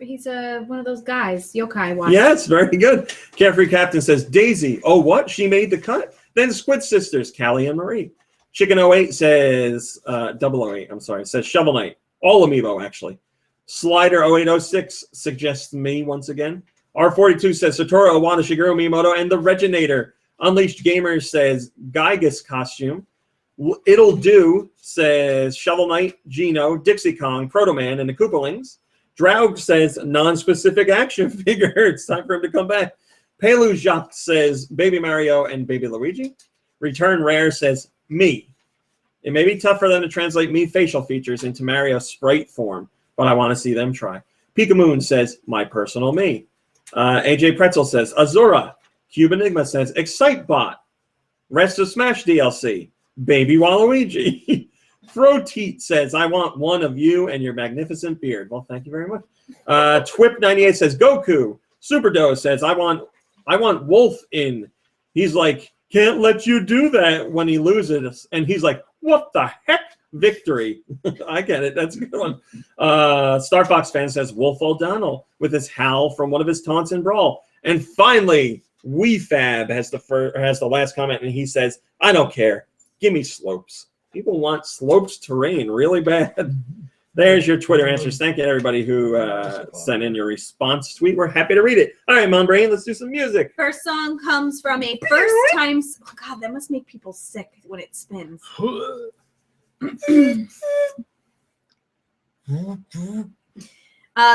He's one of those guys, yokai watch. Yes, very good. Carefree Captain says Daisy. Oh, what? She made the cut? Then Squid Sisters, Callie and Marie. Chicken 08 says 008, I'm sorry, says Shovel Knight. All Amiibo, actually. Slider 0806 suggests me once again. R42 says Satoru Iwata, Shigeru Miyamoto, and the Reginator. Unleashed Gamers says Gygus costume. It'll Do says Shovel Knight, Gino, Dixie Kong, Proto Man, and the Koopalings. Draug says non-specific action figure. It's time for him to come back. Pelu Jacques says Baby Mario and Baby Luigi. Return Rare says me. It may be tough for them to translate me facial features into Mario sprite form, but I want to see them try. Pika Moon says my personal me. AJ Pretzel says Azura. Cube Enigma says Excitebot. Rest of Smash DLC. Baby Waluigi. Throteat says, I want one of you and your magnificent beard. Well, thank you very much. Twip98 says, Goku. Superdo says, I want Wolf in. He's like, can't let you do that when he loses. And he's like, what the heck? Victory. I get it. That's a good one. Star Fox fan says, Wolf O'Donnell with his howl from one of his taunts in Brawl. And finally, WeFab has the last comment, and he says, I don't care. Give me slopes. People want slopes terrain really bad. There's your Twitter answers. Thank you to everybody who sent in your response tweet. We're happy to read it. All right, Mom Brain, let's do some music. First song comes from a first time. Oh God, that must make people sick when it spins.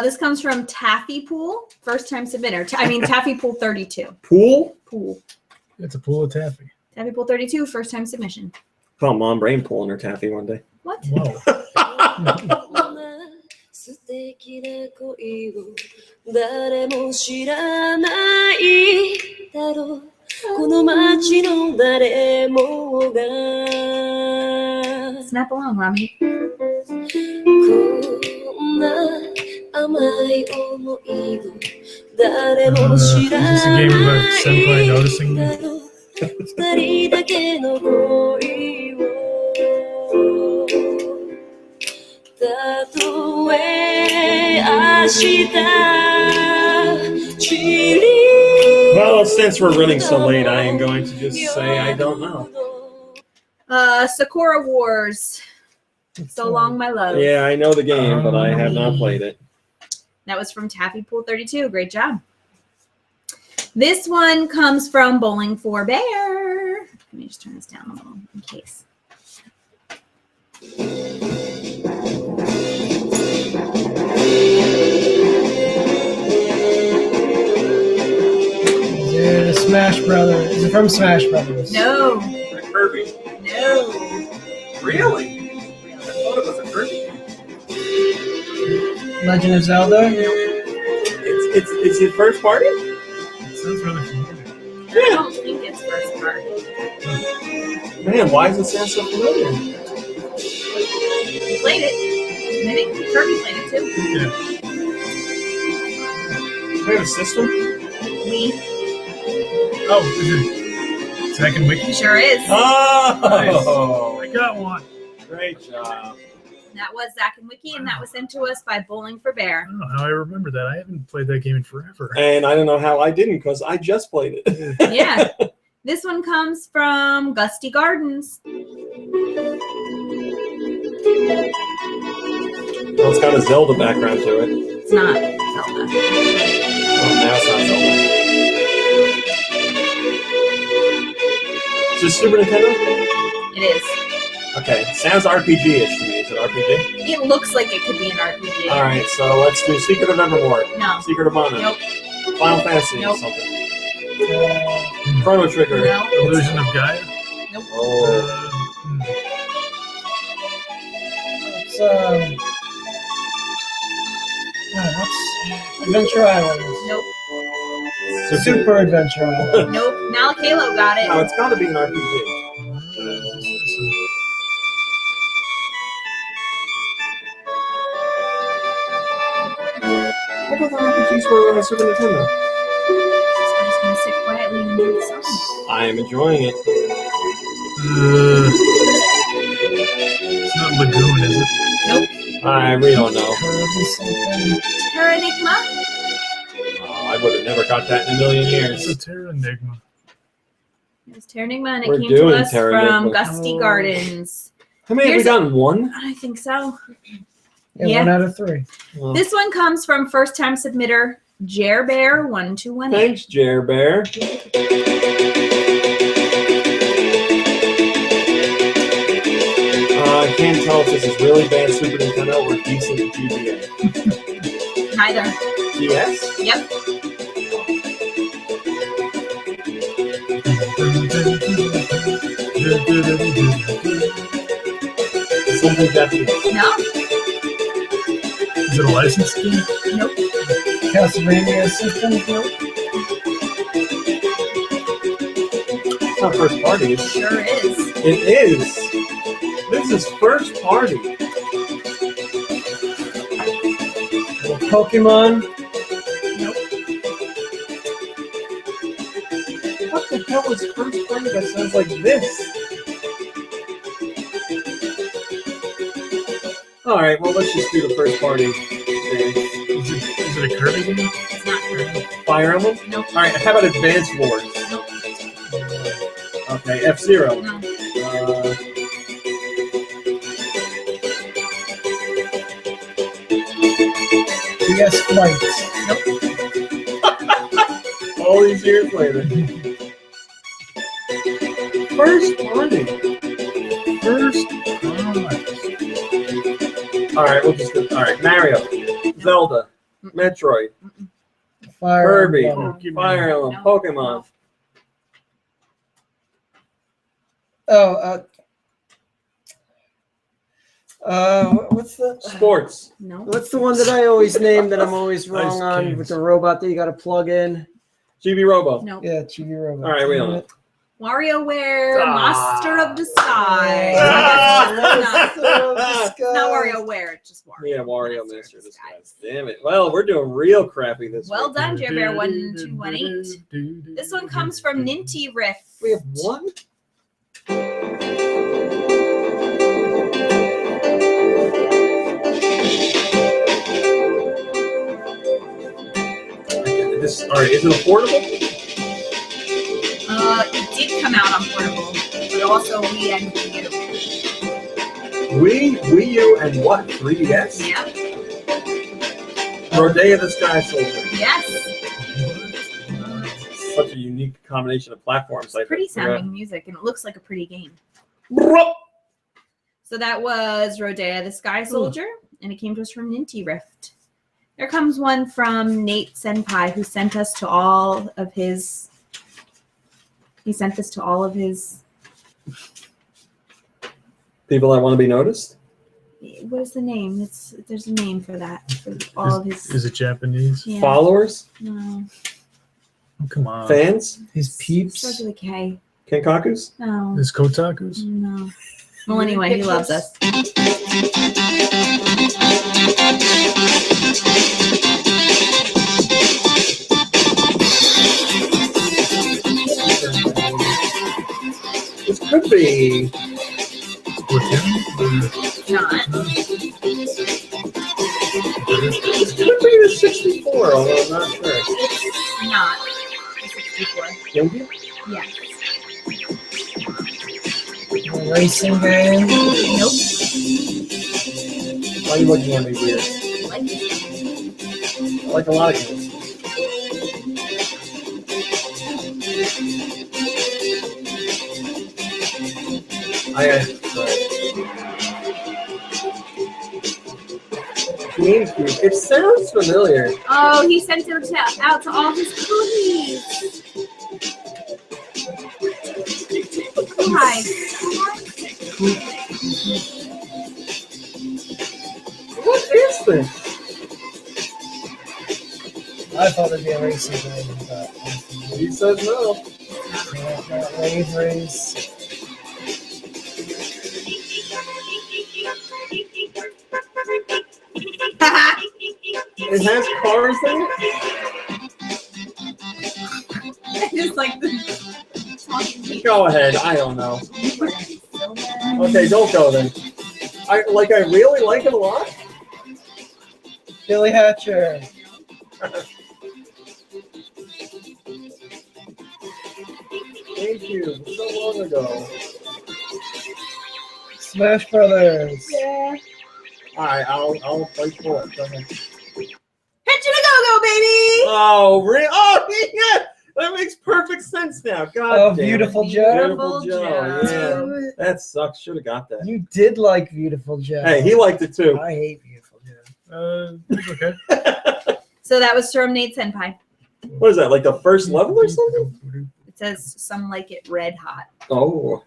This comes from Taffy Pool, first time submitter. Taffy Pool 32. Pool? Pool. It's a pool of taffy. Taffy Pool 32, first time submission. Call Mom Brain pulling her taffy one day. What? Whoa. 素敵な恋を誰も知らないだろうこの街の誰もが Snap along, Rami. こんな甘い想いを誰も知らない Is this a game about senpai noticing me? 二人だけの恋をたとえ明日散り Well, since we're running so late, I am going to just say I don't know. Sakura Wars. So Long, My Love. Yeah, I know the game, but I have not played it. That was from Taffy Pool 32. Great job. This one comes from Bowling for Bear. Let me just turn this down a little in case. Yeah, Smash Brothers. Is it from Smash Brothers? No. Kirby. No. Really? I thought it was a Kirby. Legend of Zelda? It's your first party? It sounds really familiar. I don't think it's first part. Man, why does it sound so familiar? We played it. And I think Kirby played it too. Do we have a system? Oh, is it Zack and Wiki? Sure is. Oh! I got one. Great job. That was Zack and Wiki, and that was sent to us by Bowling for Bear. I don't know how I remember that. I haven't played that game in forever. And I don't know how I didn't, because I just played it. Yeah. This one comes from Gusty Gardens. Well, it's got a Zelda background to it. It's not Zelda. Oh, now it's not Zelda. Is this Super Nintendo? It is. Okay, sounds RPG-ish to me. Is it RPG? It looks like it could be an RPG. All right, so let's do Secret of Evermore. No. Secret of Mana. Nope. Final Fantasy Nope. or something. Chrono Trigger. No. Illusion of Gaia? Nope. Oh. It's what's Adventure Island. Nope. Super Adventure Island. Nope. Malakalo got it. No, it's got to be an RPG. I thought the RPGs were on Super Nintendo. I'm just going to sit quietly and enjoy the song. I am enjoying it. It's not Lagoon, is it? Nope. I really don't know. Kirby something. Terra Enigma. Oh, I would have never got that in a million It's years. a Terra Enigma. It was Terra Enigma, and it We're came to doing us Terra from Enigma. Gusty Gardens. How many have we Here's gotten? One? I think so. Yeah, 1 out of 3. Well, This one comes from first-time submitter Jerbear1218. thanks, Jer Bear. I can't tell if this is really bad Super Nintendo or decent GBA. Neither. DS? Yep. Something Japanese. No. Is it a licensed game? Nope. Castlevania system. Nope. It's not first party. Sure is. It is. This is first party. Pokemon. Nope. What the hell is first party that sounds like this? Alright, well, let's just do the first party thing. Is it a Kirby game? It's not Kirby. Fire Emblem? Nope. Alright, how about Advanced Wars? Nope. Okay, F-Zero. No. DS Flight. All these years later. First party. First. Alright, we'll just do. Alright, Mario. Zelda. Metroid. Fire Kirby. Emblem. Fire Emblem. No. Pokemon. Oh, what's the Sports. No. what's the one that I always name that I'm always Nice wrong on games. with the robot that you got to plug in? GB Robo. No. Yeah, Chibi Robot. All right, we don't know. WarioWare, Master of Disguise. Ah. Not WarioWare, it's just Wario. Yeah, Wario Master of Disguise. Damn it. Well, we're doing real crappy this Well week. done, Jerbear 1218. This one comes from Ninty Riff. We have one? All right, is it affordable? It did come out on portable, but also Wii and Wii Wii U, and what? 3DS? U. Yep. Rodea the Sky Soldier. Yes. Such a unique combination of platforms. I Pretty forgot. sounding music, and it looks like a pretty game. So that was Rodea the Sky Soldier, and it came to us from Ninty Rift. There comes one from Nate Senpai, who sent us to all of his. He sent this to all of his. People that want to be noticed? What is the name? There's a name for that. For all of his. Is it Japanese? Yeah. Followers? No. Oh, come on. Fans? His peeps. Starts with a K. Kenkakus? No. Is Kotaku's? No. Well, anyway, he loves us. This could be. Splatoon? Not. This could be the 64, although I'm not sure. It's not. It's 64. GameCube? Yes. A racing game. Nope. Why are you looking at me weird? Like it. I like a lot of games. GameCube. It sounds familiar. Oh, he sent it out to all his coolies. Hi. What is this? I thought it'd be a racing game, but He says no. Wave Race. It has cars in it? Just like the Go ahead. I don't know. Okay, don't go then. I really like it a lot. Billy Hatcher. GameCube, so long ago. Smash Brothers. Yeah. Alright, I'll fight for it. Go ahead. Head to the go-go, baby! Oh, really? Oh, yeah! That makes perfect sense now. God Oh, damn Beautiful it. Joe. Beautiful Joe, yeah. That sucks. Should have got that. You did like Beautiful Joe. Hey, he liked it too. I hate Beautiful Joe. It's okay. So that was from Nate Senpai. What is that? Like the first level or something? It says some like it red hot. Oh.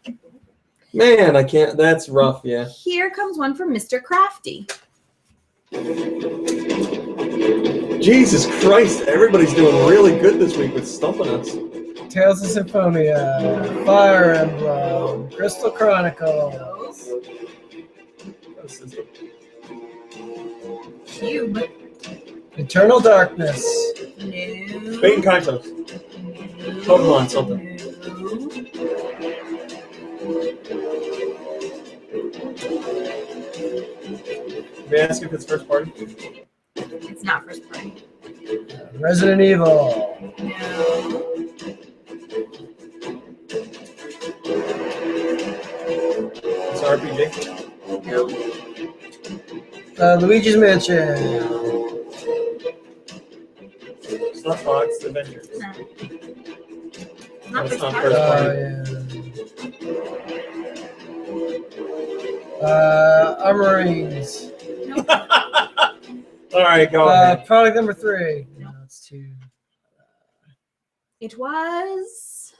Man, I can't. That's rough, yeah. Here comes one from Mr. Crafty. Jesus Christ, everybody's doing really good this week with stumping us. Tales of Symphonia, Fire Emblem, Crystal Chronicles, Cube. Eternal Darkness, No. Fate and Kaitos. Pokemon something. Did we ask if it's first party? It's not first party. Resident Evil, No. It's RPG. No. Luigi's Mansion, It's not Fox Adventures. No. No, Not it's first not party. first party. Armorings, All right, go ahead. product number 3. No, it's 2. It was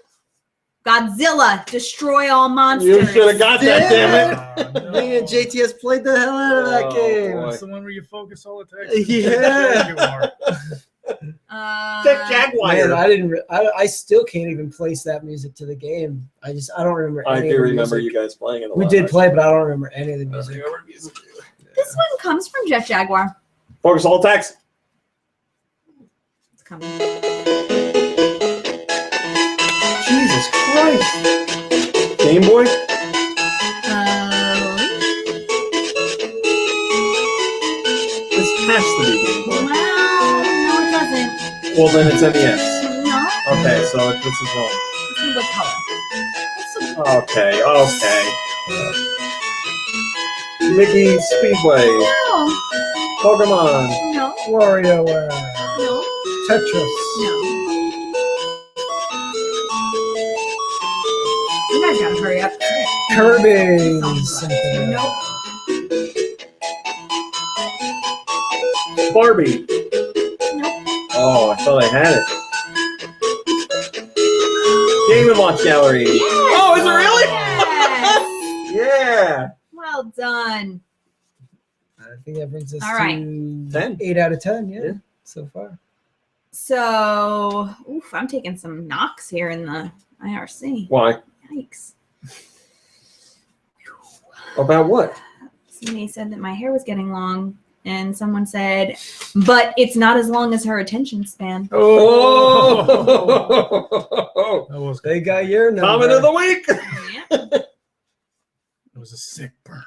Godzilla, Destroy All Monsters. You should have got that, damn it. No. Man, JTS played the hell out of that Oh, game. boy. That's the one where you focus all the text. Yeah. You are. Check Jaguar. Man, I didn't. I still can't even place that music to the game. I don't remember. I Any do of the remember music. you guys playing it a lot. We did play, but I don't remember any of the music. This one comes from Jeff Jaguar. Focus all attacks. It's coming. Jesus Christ. Game Boy? This has to be Game Boy. Well, no, it doesn't. Well, then it's NES. No. Okay, so this is wrong. It's Game Boy Color. Okay, okay. Mickey Speedway. No. Pokemon. No. WarioWare, No. Tetris, No. You guys gotta hurry up. Kirby, something. Nope. Barbie. Nope. Oh, I thought I had it. Game & Watch Gallery. Yes. Oh, is it really? Yes. Yeah. Well done. I think that brings us All right. to 10. 8 out of 10. Yeah, Yeah. so far. So, oof, I'm taking some knocks here in the IRC. Why? Yikes. About what? Somebody said that my hair was getting long, and someone said, but it's not as long as her attention span. Oh! That was They got your number. Comment of the week. Yeah. It was a sick burn.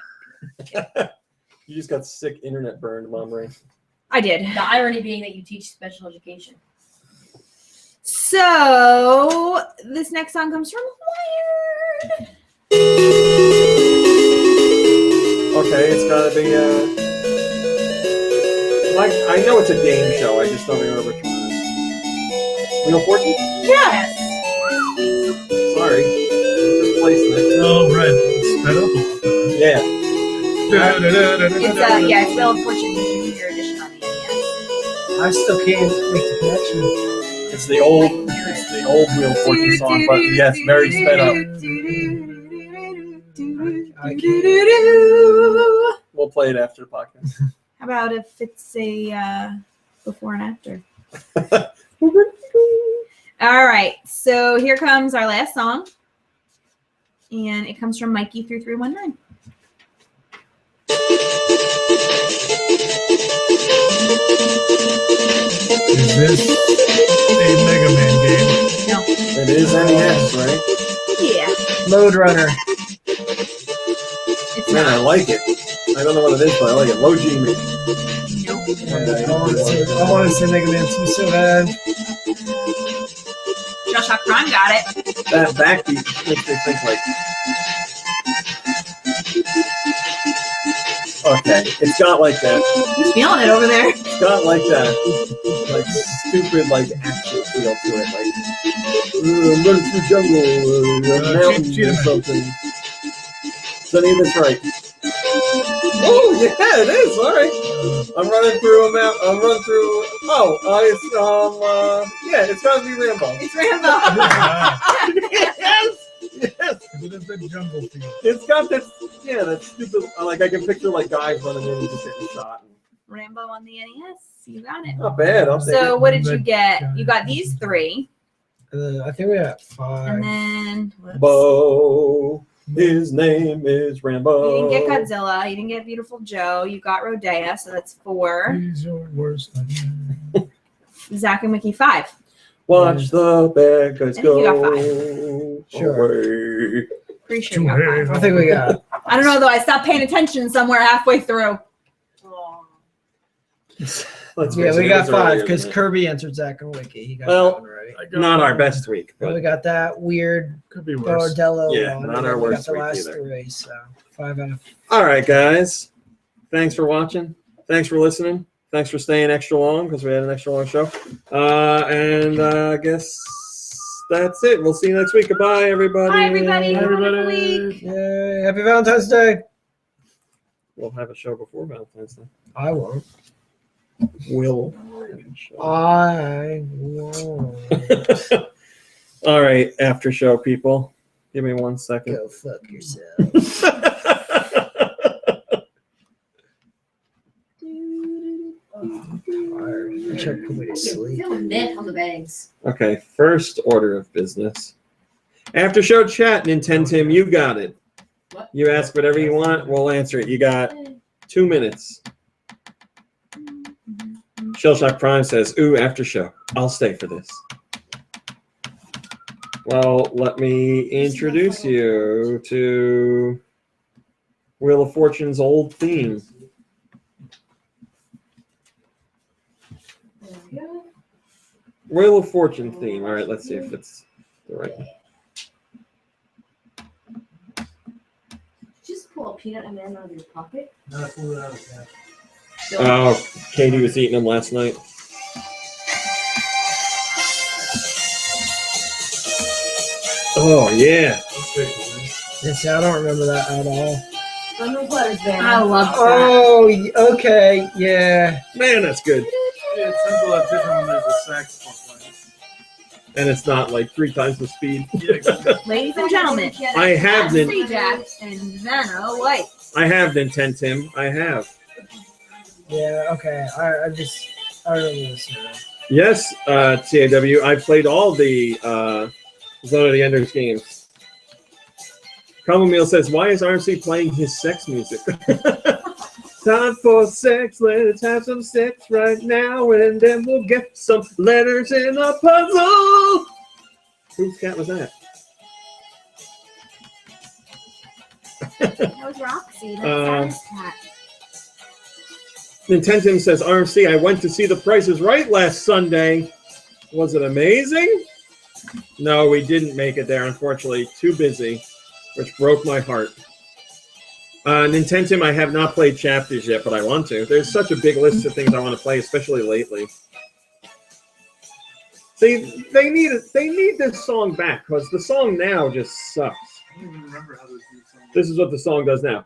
You just got sick internet burned, Mom Ray. I did. The irony being that you teach special education. So, this next song comes from Wired. Okay, it's gotta be I know it's a game show, I just don't remember which one it is. Wheel of Fortune? Yes. Sorry. Just placing it. Oh, right. It's sped up a lot. Yeah. It's, it's Wheel of Fortune Junior Edition on the NES. I still can't make the connection. It's the old Wheel of Fortune song, but yes, very sped up. I can't. We'll play it after the podcast. How about if it's a before and after? All right, so here comes our last song, and it comes from Mikey 3319. Is this a Mega Man game? No. It is NES, right? Yeah. Load Runner. It's Man, I not. like it. I don't know what it is, but I like it. Low G Me. Nope. I wanted to say Mega Man 2 so bad. Shell Shock Prime got it. That backbeat makes me think like. Okay, it's got like that. He's feeling it over there. It's got like that, like stupid like action feel to it, like run through jungle, mountains or something. So I think that's right. Oh yeah, it is. All right. I'm running through them. I'm running through. It's gotta be Rambo. It's Rambo. Yes. Yes. It is the jungle theme. It's got that. Yeah, that stupid. Like I can picture like guys running in and just getting shot. Rambo on the NES. You got it. Not bad. I'll take So it. what did you get? You got these 3. I think we got 5. And then whoops. Bo. His name is Rambo. You didn't get Godzilla. You didn't get Beautiful Joe. You got Rodea, so that's 4. He's your worst nightmare. Zach and Mickey 5. Watch the bad guys I think go. you got 5. Sure. Away. Pretty sure you got 5. I think we got. I don't know though. I stopped paying attention somewhere halfway through. Let's Yeah, face we it, got it's 5 earlier because than that. Kirby answered Zach and Wiki. He got Well, that one right. Not our best week, Then we but got that weird Could be worse. Bordello Yeah, one. not and our then we worst got the week last either. 3, so 5 out of. all right, guys. Thanks for watching. Thanks for listening. Thanks for staying extra long because we had an extra long show. I guess that's it. We'll see you next week. Goodbye, everybody. Bye, everybody. Have a wonderful Everybody. week. Yay! Happy Valentine's Day. We'll have a show before Valentine's Day. I won't. Will. I won't. All right, after show people. Give me 1 second. Go fuck yourself. I'm tired. I tried to put me to sleep. Feel mint on the bags. Okay, first order of business. After show chat, Nintendo Tim, you got it. What? You ask whatever you want, we'll answer it. You got 2 minutes. Shellshock Prime says, ooh, after show. I'll stay for this. Well, let me introduce you to Wheel of Fortune's old theme. Wheel of Fortune theme. All right, let's see if it's the right one. Just pull a peanut M&M out of your pocket. Oh, Katie was eating them last night. Oh, yeah. Yeah, see, I don't remember that at all. Lemon butters, man. I love that. Oh, okay, yeah. Man, that's good. Yeah, it's simple. It's different when there's a saxophone playing. And it's not like 3 times the speed. Yeah, exactly. Ladies and gentlemen, I have Free Jack and Vanna White. I have Nintendo Tim. I have. Yeah, okay. I remember this now. Yes, TAW. I played all the Zone of the Enders games. Commonweal says, why is RMC playing his sex music? Time for sex. Let's have some sex right now, and then we'll get some letters in a puzzle. Whose cat was that? That was Roxy. That's Sarah's cat. Nintendo says, RMC, I went to see The Price is Right last Sunday. Was it amazing? No, we didn't make it there, unfortunately. Too busy, which broke my heart. Nintendo, I have not played chapters yet, but I want to. There's such a big list of things I want to play, especially lately. See, they need this song back, because the song now just sucks. I don't even remember how this new song. This is what the song does now.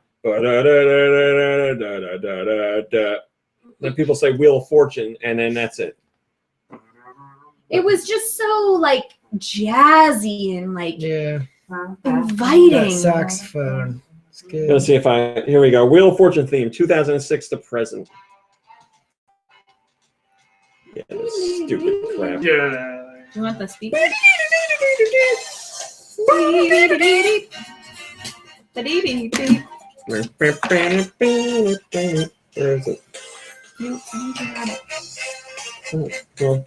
Then people say Wheel of Fortune, and then that's it. It was just so like jazzy and like Yeah. inviting. That saxophone. It's good. Let's see if here we go. Wheel of Fortune theme, 2006 to present. Yeah, this stupid crap. Yeah. You want the speaker? Where is it? Well,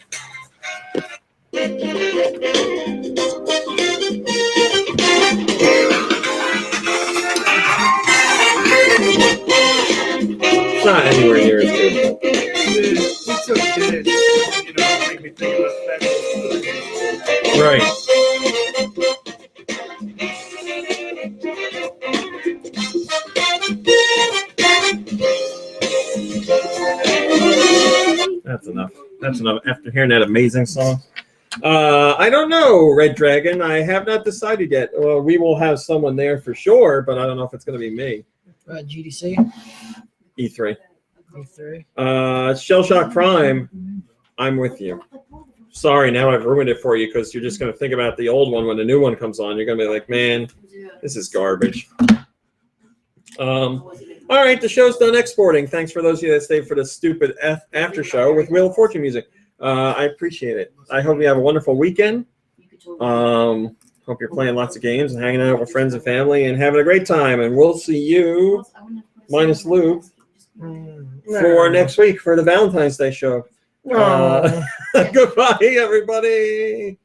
it's not anywhere near as good. It's okay. You know, make me think about that. Right. That's enough. That's enough. After hearing that amazing song. I don't know, Red Dragon. I have not decided yet. Well, we will have someone there for sure, but I don't know if it's going to be me. GDC. E3. Shell Shock Prime, I'm with you. Sorry, now I've ruined it for you because you're just going to think about the old one when the new one comes on. You're going to be like, man, this is garbage. All right, the show's done exporting. Thanks for those of you that stayed for the stupid after show with Wheel of Fortune music. I appreciate it. I hope you have a wonderful weekend. Hope you're playing lots of games and hanging out with friends and family and having a great time. And we'll see you, minus Luke, for next week for the Valentine's Day show. Goodbye, everybody.